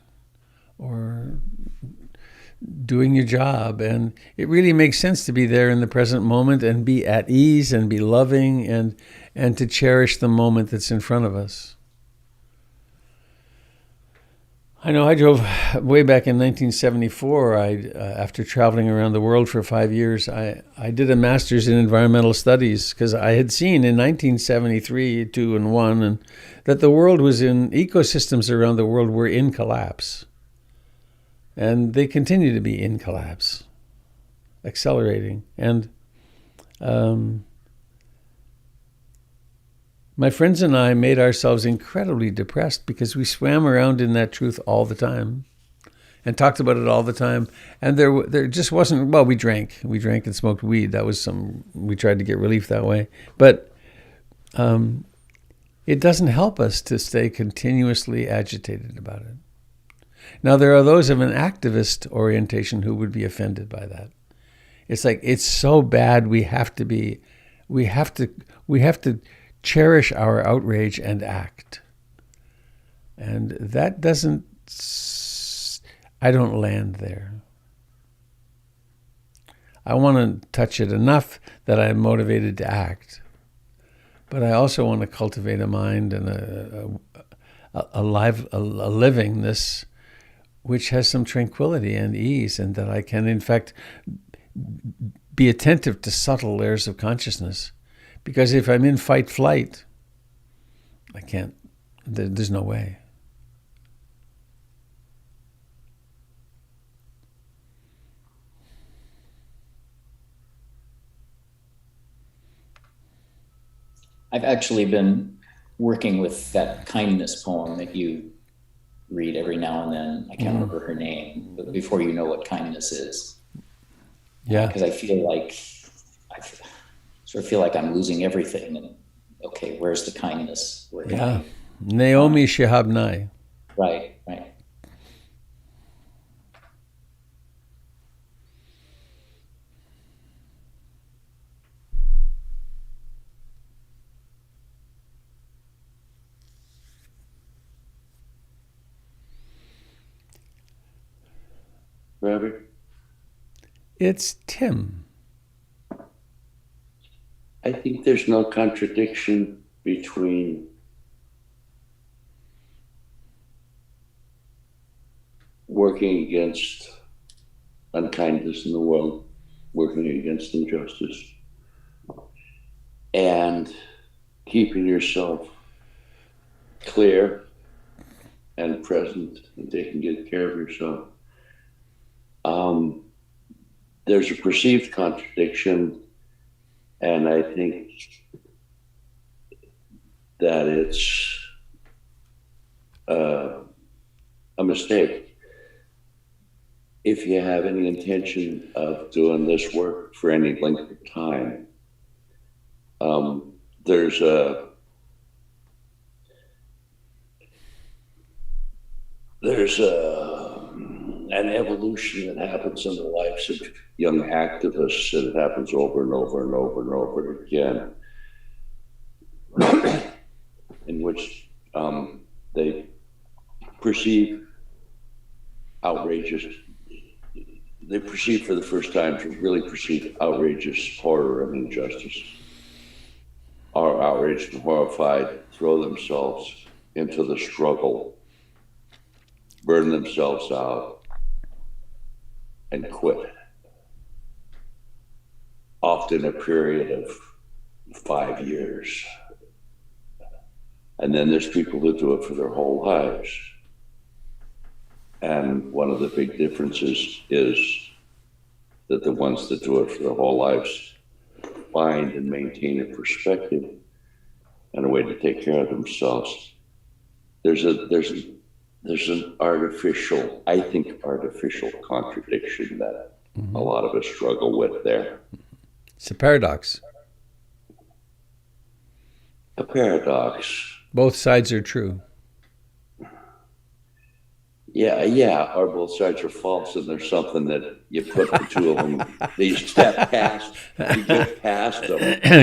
doing your job, and it really makes sense to be there in the present moment and be at ease and be loving and to cherish the moment that's in front of us. I know I drove way back in 1974. After traveling around the world for 5 years, I did a master's in environmental studies because I had seen in 1973, 2 and 1, and that the world was ecosystems around the world were in collapse. And they continue to be in collapse, accelerating. And my friends and I made ourselves incredibly depressed because we swam around in that truth all the time and talked about it all the time. And there just wasn't, well, we drank and smoked weed. We tried to get relief that way. But it doesn't help us to stay continuously agitated about it. Now, there are those of an activist orientation who would be offended by that. It's like, it's so bad we have to cherish our outrage and act. And that I don't land there. I want to touch it enough that I'm motivated to act. But I also want to cultivate a mind and a livingness which has some tranquility and ease, and that I can, in fact, be attentive to subtle layers of consciousness. Because if I'm in fight-flight, I can't, there's no way. I've actually been working with that kindness poem that you read every now and then. I can't remember her name, but Before You Know What Kindness Is. Yeah. Because I sort of feel like I'm losing everything. And okay, where's the kindness? Where can Yeah. Naomi Shihab Nye. Right. Rabbi? It's Tim. I think there's no contradiction between working against unkindness in the world, working against injustice, and keeping yourself clear and present and taking good care of yourself. There's a perceived contradiction, and I think that it's a mistake. If you have any intention of doing this work for any length of time, there's an evolution that happens in the lives of young activists, and it happens over and over and over and over again, in which they perceive for the first time to really perceive outrageous horror and injustice, are outraged and horrified, throw themselves into the struggle, burn themselves out, and quit. Often a period of 5 years. And then there's people who do it for their whole lives. And one of the big differences is that the ones that do it for their whole lives find and maintain a perspective and a way to take care of themselves. There's an artificial contradiction that a lot of us struggle with there. It's a paradox. A paradox. Both sides are true. Yeah, or both sides are false, and there's something that you put the two of them, you step past, you get past them.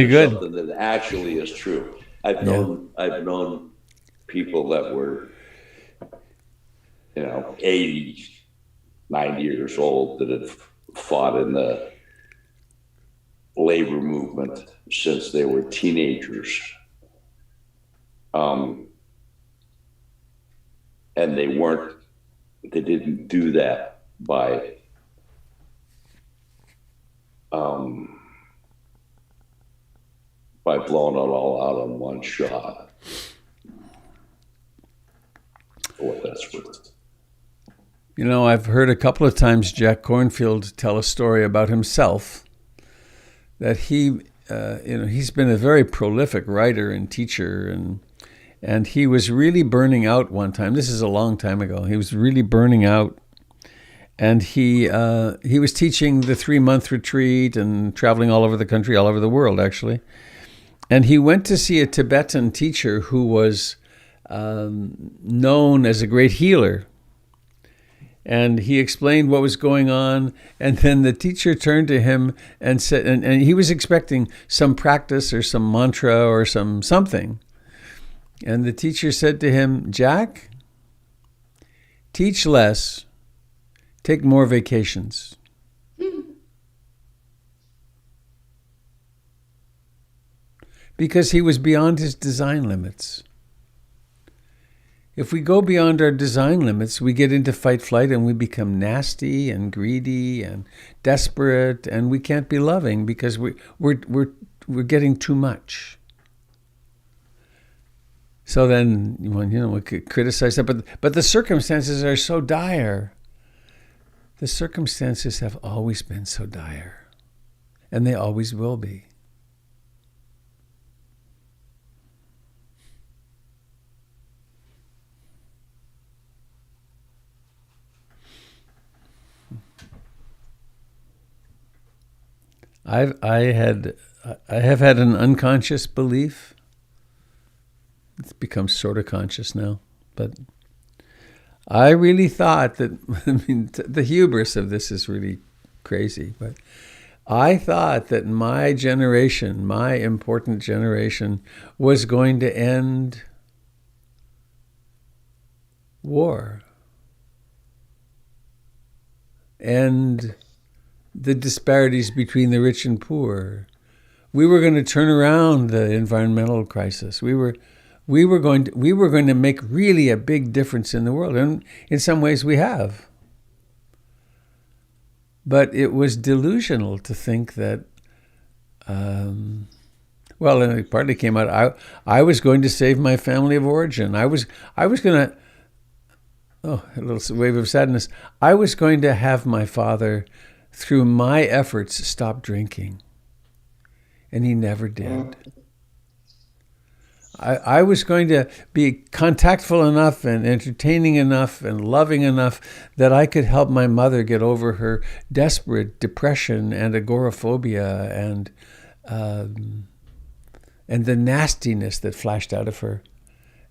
Good. Something that actually is true. I've known people that were, 80, 90 years old that have fought in the labor movement since they were teenagers. And they didn't do that by blowing it all out on one shot. For what that's worth. I've heard a couple of times Jack Kornfield tell a story about himself, that he's been a very prolific writer and teacher, and he was really burning out one time. This is a long time ago. He was really burning out, and he was teaching the 3-month retreat and traveling all over the country, all over the world, actually. And he went to see a Tibetan teacher who was known as a great healer. And he explained what was going on, and then the teacher turned to him and said, and he was expecting some practice or some mantra or something. And the teacher said to him, "Jack, teach less, take more vacations." Because he was beyond his design limits. If we go beyond our design limits, we get into fight, flight, and we become nasty and greedy and desperate, and we can't be loving because we're getting too much. So then, we could criticize that, but the circumstances are so dire. The circumstances have always been so dire, and they always will be. I have had an unconscious belief. It's become sort of conscious now, but I really thought that, I mean, the hubris of this is really crazy, but I thought that my generation, my important generation, was going to end war, end the disparities between the rich and poor. We were going to turn around the environmental crisis. We were going to make really a big difference in the world, and in some ways we have. But it was delusional to think that. Well, and it partly came out. I was going to save my family of origin. I was going to. Oh, a little wave of sadness. I was going to have my father, through my efforts, stop drinking, and he never did. I was going to be contactful enough and entertaining enough and loving enough that I could help my mother get over her desperate depression and agoraphobia and the nastiness that flashed out of her.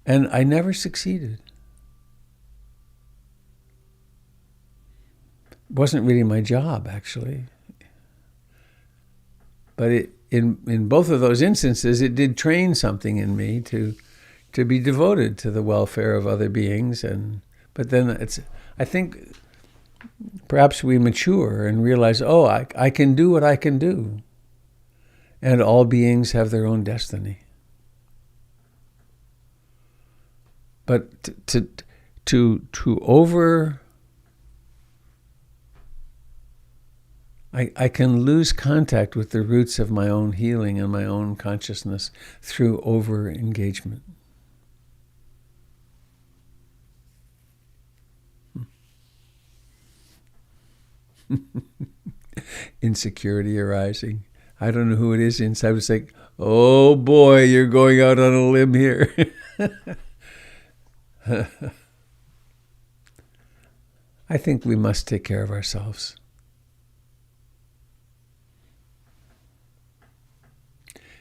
And I never succeeded. It wasn't really my job, actually. But in both of those instances, it did train something in me to be devoted to the welfare of other beings. But then I think perhaps we mature and realize, oh, I can do what I can do. And all beings have their own destiny. But I can lose contact with the roots of my own healing and my own consciousness through over-engagement. Insecurity arising. I don't know who it is inside. It's like, oh boy, you're going out on a limb here. I think we must take care of ourselves.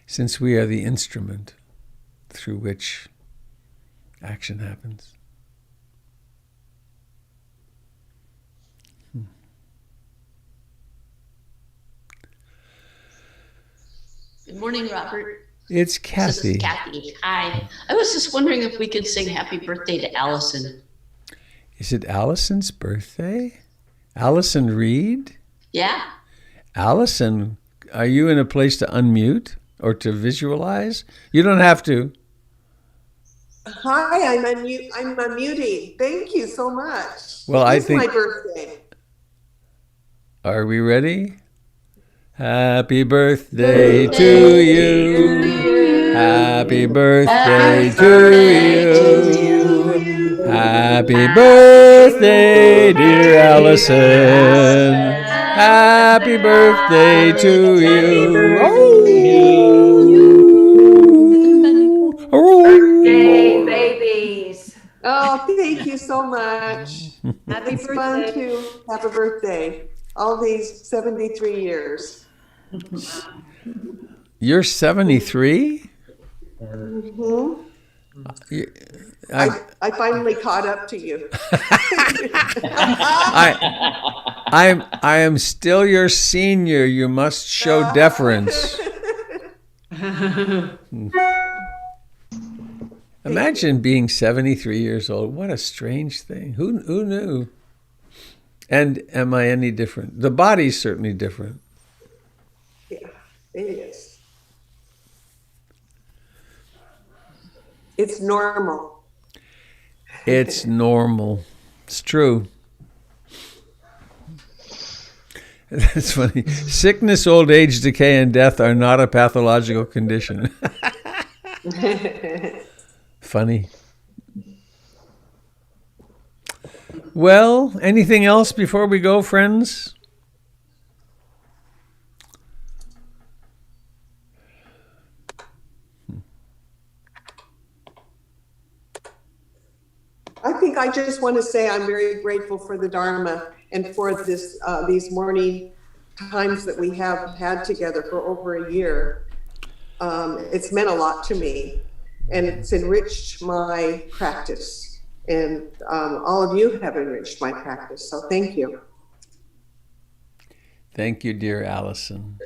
Since we are the instrument through which action happens. Good morning, Robert. It's Kathy. This is Kathy. Hi. I was just wondering if we could sing happy birthday to Allison. Is it Allison's birthday? Allison Reed? Yeah. Allison, are you in a place to unmute or to visualize? You don't have to. Hi, I'm unmuting. Thank you so much. Well, It's my birthday. Are we ready? Happy birthday to you. Happy birthday to you. Happy birthday, dear Allison. Happy birthday to you. Birthday babies. Oh, thank you so much. Happy It's fun birthday. to have a birthday. All these 73 years. You're 73? Mm-hmm. I I finally caught up to you. I am still your senior. You must show deference. Imagine being 73 years old. What a strange thing. Who knew? And am I any different? The body's certainly different. Yeah, it is. It's normal. It's normal. It's true. That's funny. Sickness, old age, decay, and death are not a pathological condition. Funny. Well, anything else before we go, friends? I think I just want to say I'm very grateful for the Dharma and for this these morning times that we have had together for over a year. It's meant a lot to me, and it's enriched my practice. And all of you have enriched my practice, so thank you. Thank you, dear Allison.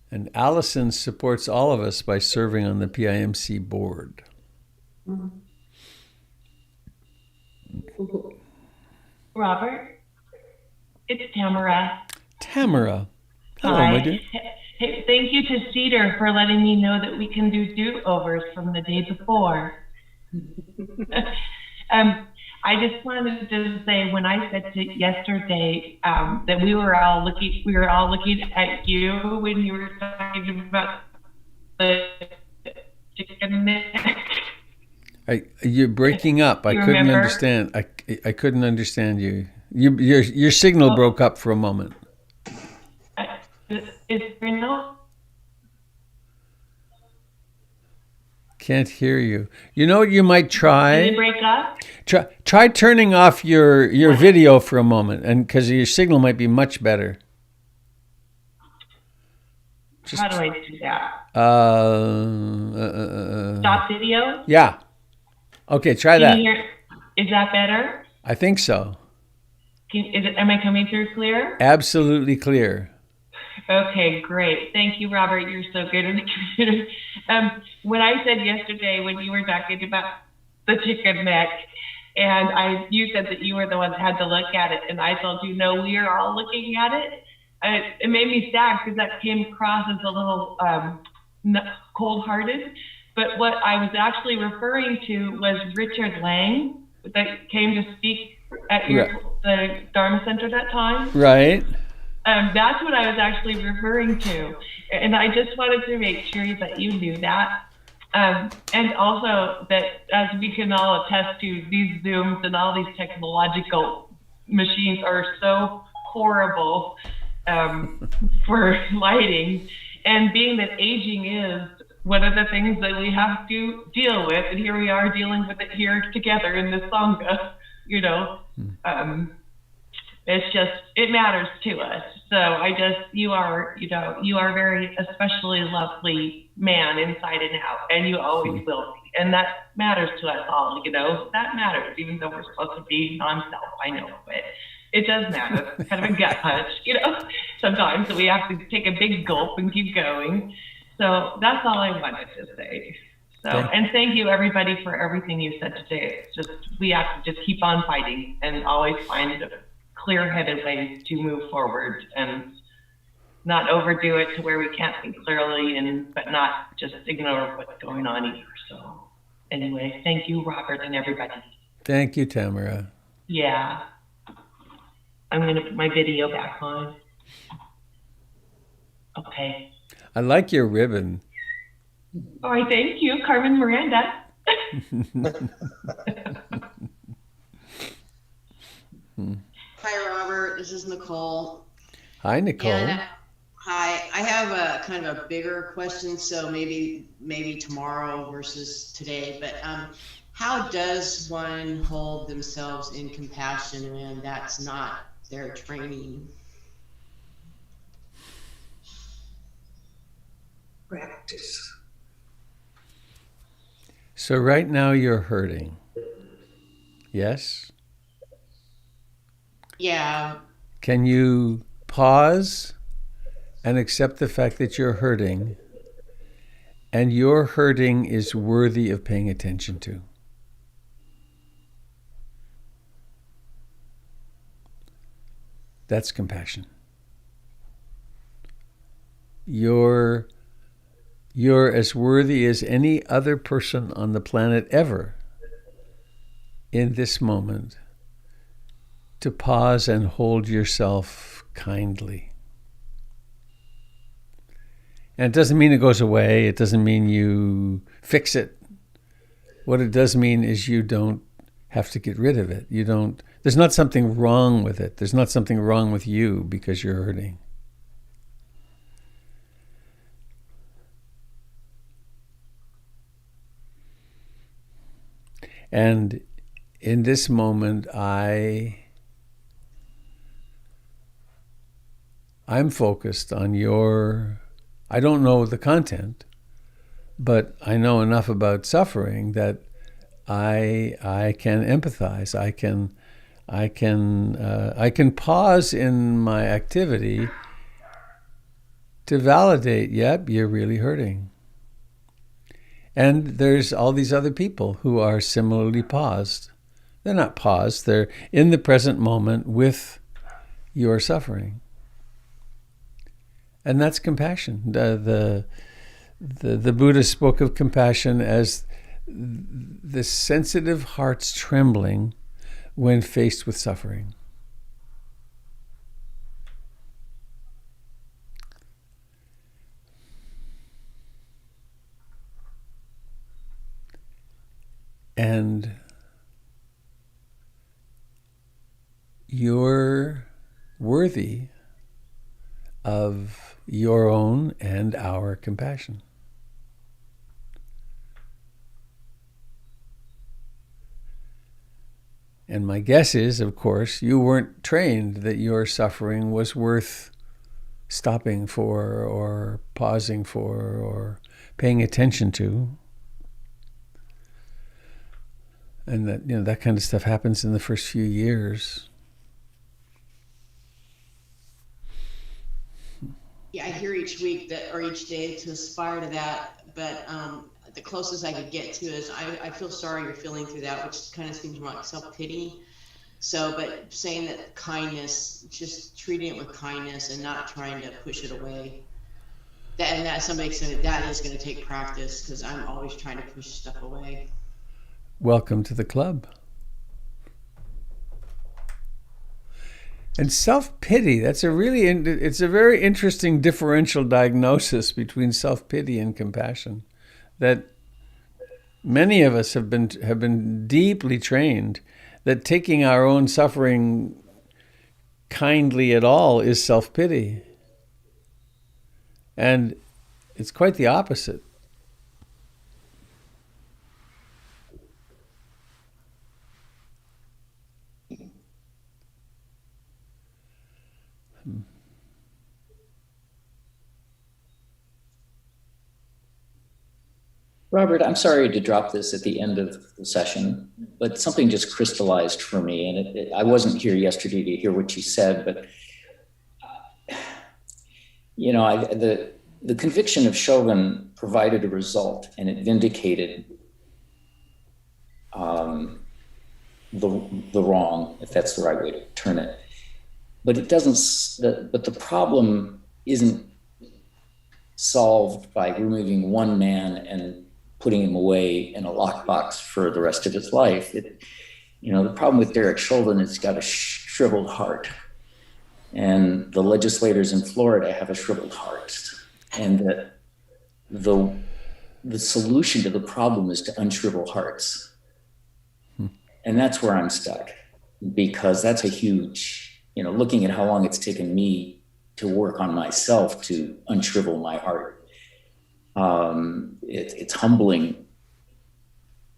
And Allison supports all of us by serving on the PIMC board. Robert, it's Tamara. Tamara. Hello, Hi. my dear. Hey, thank you to Cedar for letting me know that we can do-overs from the day before. I just wanted to say, when I said to yesterday that we were all looking at you when you were talking about the chicken neck. You're breaking up. I couldn't remember? understand. I couldn't understand you. Your signal broke up for a moment. Is there no? Can't hear you. You know what you might try? Did it break up? Try turning off your video for a moment, and because your signal might be much better. How do I do that? Uh, Stop video? Yeah. Okay, try Can that. you hear? Is that better? I think so. Am I coming through clear? Absolutely clear. Okay, great. Thank you, Robert. You're so good at the computer. When I said yesterday, when you were talking about the chicken neck, and you said that you were the one that had to look at it, and I told you, no, we are all looking at it. It made me sad because that came across as a little cold-hearted. But what I was actually referring to was Richard Lang that came to speak at the Dharma Center that time. Right. That's what I was actually referring to. And I just wanted to make sure that you knew that. And also that, as we can all attest to, these Zooms and all these technological machines are so horrible for lighting. And being that aging is one of the things that we have to deal with, and here we are dealing with it here together in this Sangha, you know. It's just, it matters to us. So you are very especially lovely man inside and out, and you always will be. And that matters to us all, you know, that matters, even though we're supposed to be non-self, I know, but it does matter. It's kind of a gut punch, you know, sometimes we have to take a big gulp and keep going. So that's all I wanted to say. So, and thank you everybody for everything you said today. It's just, we have to just keep on fighting and always find clear-headed ways to move forward and not overdo it to where we can't think clearly, but not just ignore what's going on either. So anyway, thank you, Robert, and everybody. Thank you, Tamara. Yeah. I'm going to put my video back on. Okay. I like your ribbon. All right, thank you, Carmen Miranda. Hi, Robert. This is Nicole. Hi, Nicole. And, hi. I have a kind of a bigger question, so maybe tomorrow versus today. But how does one hold themselves in compassion when that's not their training? Practice. So right now you're hurting. Yes? Yeah. Can you pause and accept the fact that you're hurting, and your hurting is worthy of paying attention to? That's compassion. You're as worthy as any other person on the planet ever in this moment to pause and hold yourself kindly. And it doesn't mean it goes away. It doesn't mean you fix it. What it does mean is you don't have to get rid of it. There's not something wrong with it. There's not something wrong with you because you're hurting. And in this moment, I'm focused on I don't know the content, but I know enough about suffering that I can empathize. I can pause in my activity to validate, yep, you're really hurting. And there's all these other people who are similarly paused. They're not paused, they're in the present moment with your suffering. And that's compassion. The Buddha spoke of compassion as the sensitive heart's trembling when faced with suffering. And you're worthy of your own and our compassion. And my guess is, of course, you weren't trained that your suffering was worth stopping for or pausing for or paying attention to. And that, that kind of stuff happens in the first few years. Yeah, I hear each week or each day to aspire to that, but the closest I could get to is I feel sorry you're feeling through that, which kind of seems more like self-pity. So, but saying that kindness, just treating it with kindness and not trying to push it away. That somebody said that is going to take practice, because I'm always trying to push stuff away. Welcome to the club. And self-pity, it's a very interesting differential diagnosis between self-pity and compassion that many of us have been deeply trained that taking our own suffering kindly at all is self-pity. And it's quite the opposite. Robert, I'm sorry to drop this at the end of the session, but something just crystallized for me, and I wasn't here yesterday to hear what you said, but the conviction of Chauvin provided a result, and it vindicated the wrong, if that's the right way to turn it. But it doesn't. But the problem isn't solved by removing one man and putting him away in a lockbox for the rest of his life. The problem with Derek Chauvin is he's got a shriveled heart, and the legislators in Florida have a shriveled heart, and that the solution to the problem is to unshrivel hearts. And that's where I'm stuck, because that's a huge, looking at how long it's taken me to work on myself to unshrivel my heart. It's humbling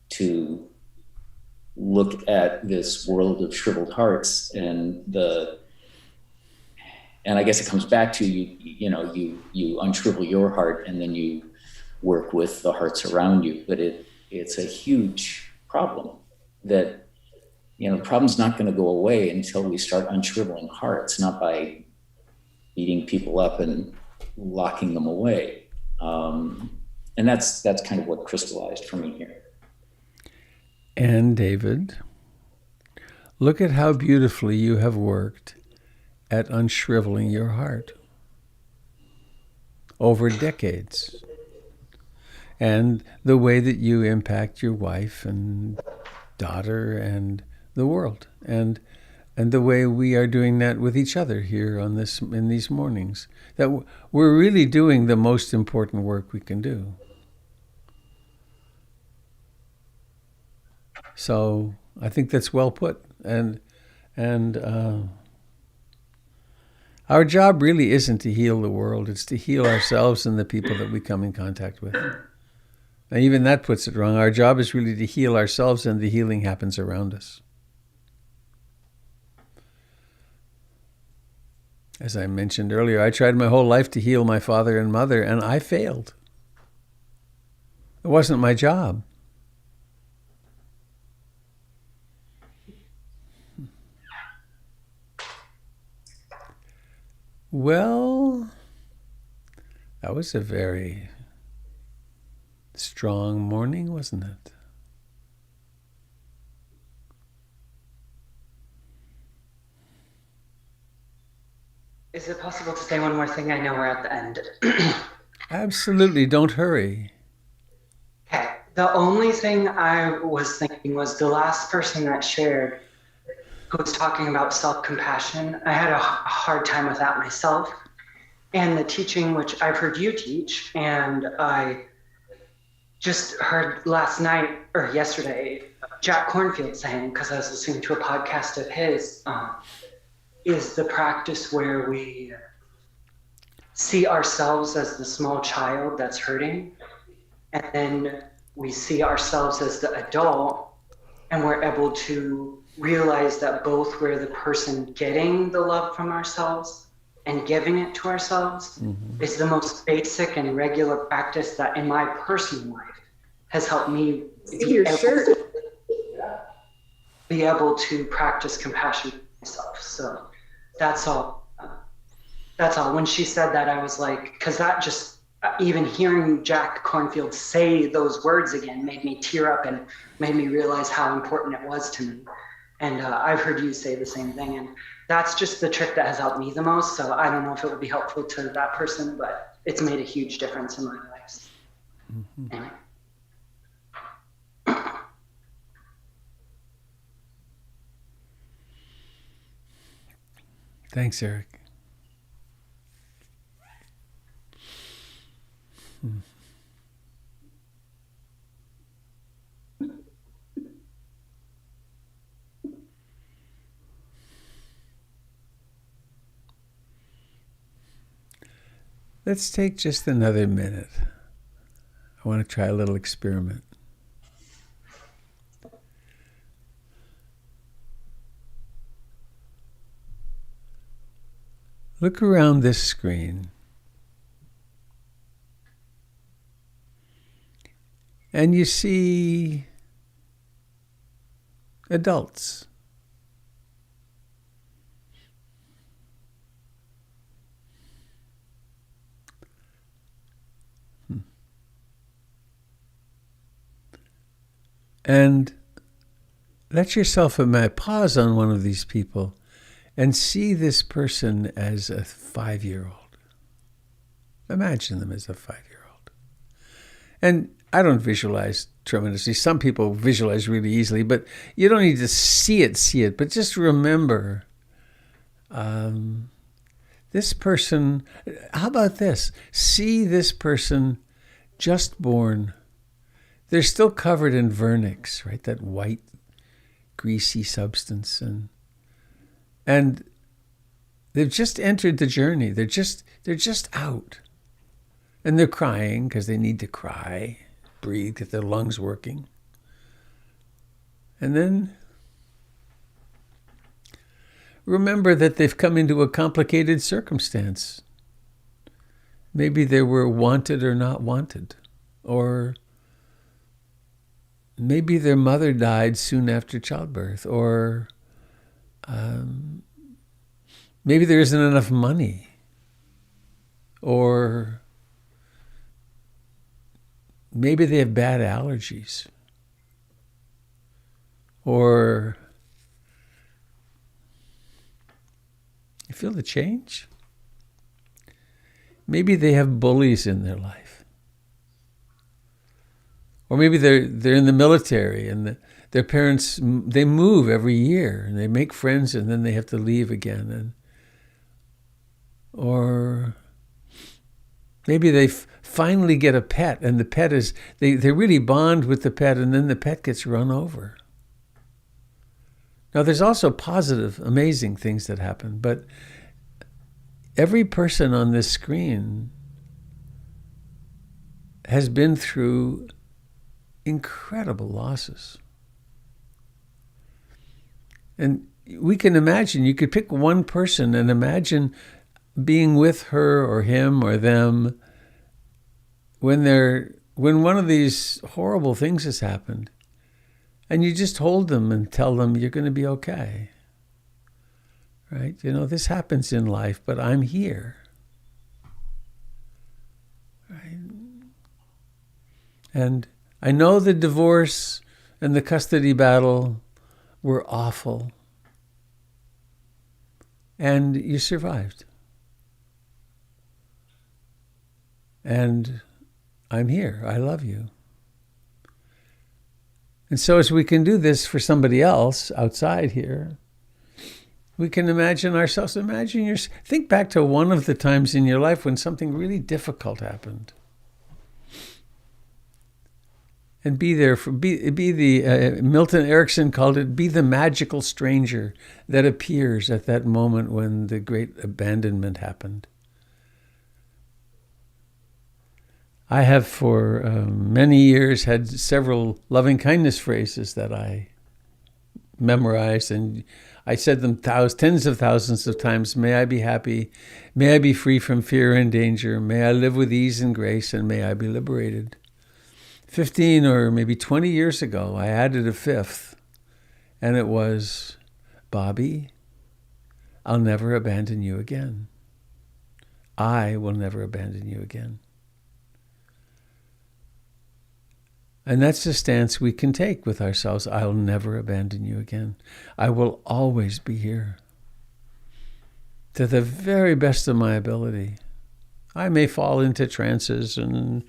to look at this world of shriveled hearts, and I guess it comes back to you unshrivel your heart, and then you work with the hearts around you. But it's a huge problem that, the problem's not going to go away until we start unshriveling hearts, not by beating people up and locking them away. And that's kind of what crystallized for me here. And David, look at how beautifully you have worked at unshriveling your heart over decades. And the way that you impact your wife and daughter and the world, and the way we are doing that with each other here in these mornings, that we're really doing the most important work we can do. So I think that's well put, and our job really isn't to heal the world; it's to heal ourselves and the people that we come in contact with. And even that puts it wrong. Our job is really to heal ourselves, and the healing happens around us. As I mentioned earlier, I tried my whole life to heal my father and mother, and I failed. It wasn't my job. Well, that was a very strong morning, wasn't it? Is it possible to say one more thing? I know we're at the end. Absolutely, don't hurry. Okay. The only thing I was thinking was the last person that shared, who was talking about self-compassion. I had a hard time with that myself. And the teaching, which I've heard you teach, and I just heard last night or yesterday, Jack Cornfield saying, because I was listening to a podcast of his, is the practice where we see ourselves as the small child that's hurting, and then we see ourselves as the adult, and we're able to realize that both we're the person getting the love from ourselves and giving it to ourselves is the most basic and regular practice that in my personal life has helped me be able to practice compassion for myself. So that's all. When she said that, I was like, because that just, even hearing Jack Cornfield say those words again made me tear up and made me realize how important it was to me. And I've heard you say the same thing. And that's just the trick that has helped me the most. So I don't know if it would be helpful to that person, but it's made a huge difference in my life. Anyway. Thanks, Eric. Let's take just another minute. I want to try a little experiment. Look around this screen, and you see adults. And let yourself pause on one of these people and see this person as a 5-year-old. Imagine them as a 5-year-old. And I don't visualize tremendously. Some people visualize really easily, but you don't need to see it, but just remember this person. How about this? See this person just born. They're still covered in vernix, right? That white, greasy substance. And they've just entered the journey. They're just out. And they're crying because they need to cry, breathe, get their lungs working. And then remember that they've come into a complicated circumstance. Maybe they were wanted or not wanted. Or maybe their mother died soon after childbirth, or maybe there isn't enough money, or maybe they have bad allergies, or you feel the change? Maybe they have bullies in their life. Or maybe they're in the military and their parents, they move every year and they make friends and then they have to leave again. Or maybe they finally get a pet and the pet is, they really bond with the pet and then the pet gets run over. Now there's also positive, amazing things that happen, but every person on this screen has been through incredible losses. And we can imagine, you could pick one person and imagine being with her or him or them when one of these horrible things has happened. And you just hold them and tell them you're going to be okay. Right? You know, this happens in life, but I'm here. Right? And I know the divorce and the custody battle were awful. And you survived. And I'm here. I love you. And so as we can do this for somebody else outside here, we can imagine ourselves. Think back to one of the times in your life when something really difficult happened. And be there Milton Erickson called it, be the magical stranger that appears at that moment when the great abandonment happened. I have for many years had several loving kindness phrases that I memorized, and I said them tens of thousands of times. May I be happy, may I be free from fear and danger, may I live with ease and grace, and may I be liberated. 15 or maybe 20 years ago, I added a fifth, and it was, Bobby, I'll never abandon you again. I will never abandon you again. And that's the stance we can take with ourselves. I'll never abandon you again. I will always be here. To the very best of my ability. I may fall into trances and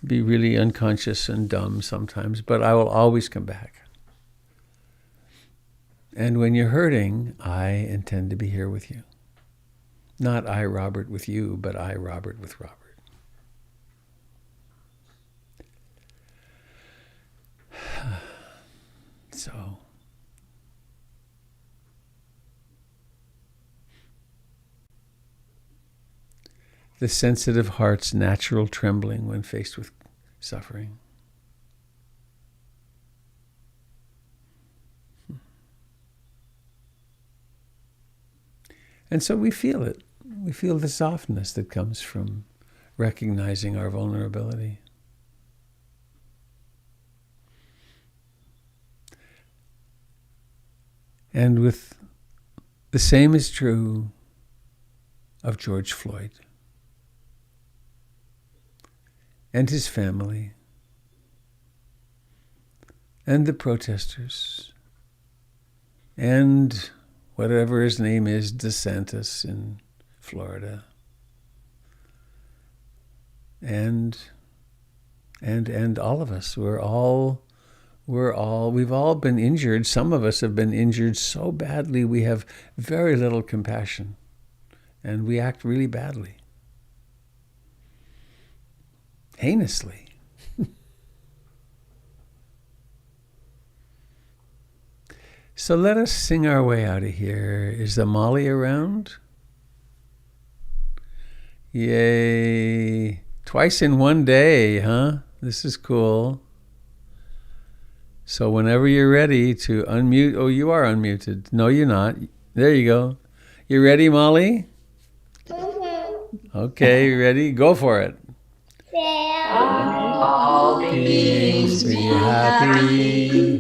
be really unconscious and dumb sometimes, but I will always come back. And when you're hurting, I intend to be here with you. Not I, Robert, with you, but I, Robert, with Robert. So, the sensitive heart's natural trembling when faced with suffering. And so we feel it. We feel the softness that comes from recognizing our vulnerability. And with the same is true of George Floyd and his family and the protesters and whatever his name is, DeSantis in Florida, and all of us. We've all been injured. Some of us have been injured so badly we have very little compassion, and we act really badly, heinously. So let us sing our way out of here. Is the Molly around? Yay. Twice in one day, huh? This is cool. So whenever you're ready to unmute, oh, you are unmuted. No, you're not. There you go. You ready, Molly? Mm-hmm. Okay, you ready? Go for it. All beings be happy.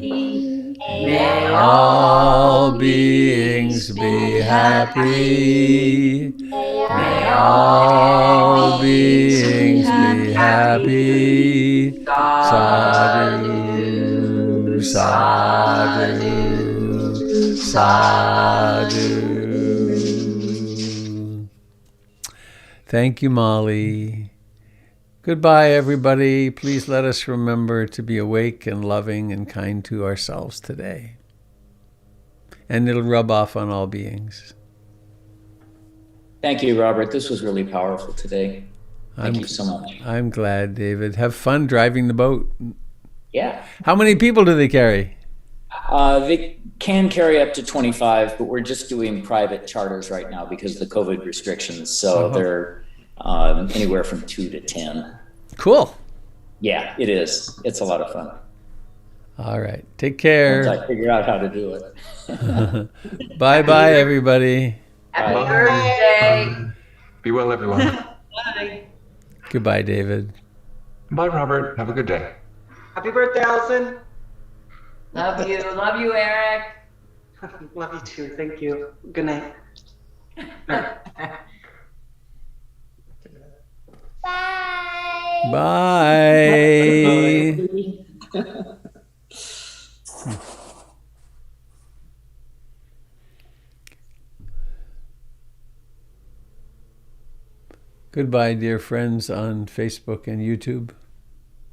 May all beings be happy. May all beings be happy. Sadhu, sadhu, sadhu. Thank you, Molly. Goodbye, everybody. Please let us remember to be awake and loving and kind to ourselves today. And it'll rub off on all beings. Thank you, Robert. This was really powerful today. Thank you so much. I'm glad, David. Have fun driving the boat. Yeah. How many people do they carry? They can carry up to 25, but we're just doing private charters right now because of the COVID restrictions. So they're anywhere from 2 to 10. Cool. Yeah, it is. It's a lot of fun. All right. Take Once care. I figure out how to do it. Bye-bye, everybody. Happy Bye. birthday. Be well, everyone. Bye. Goodbye, David. Bye, Robert. Have a good day. Happy birthday, Allison. Love you. Love you, Eric. Love you too. Thank you. Good night. Bye. Bye. Goodbye, dear friends on Facebook and YouTube.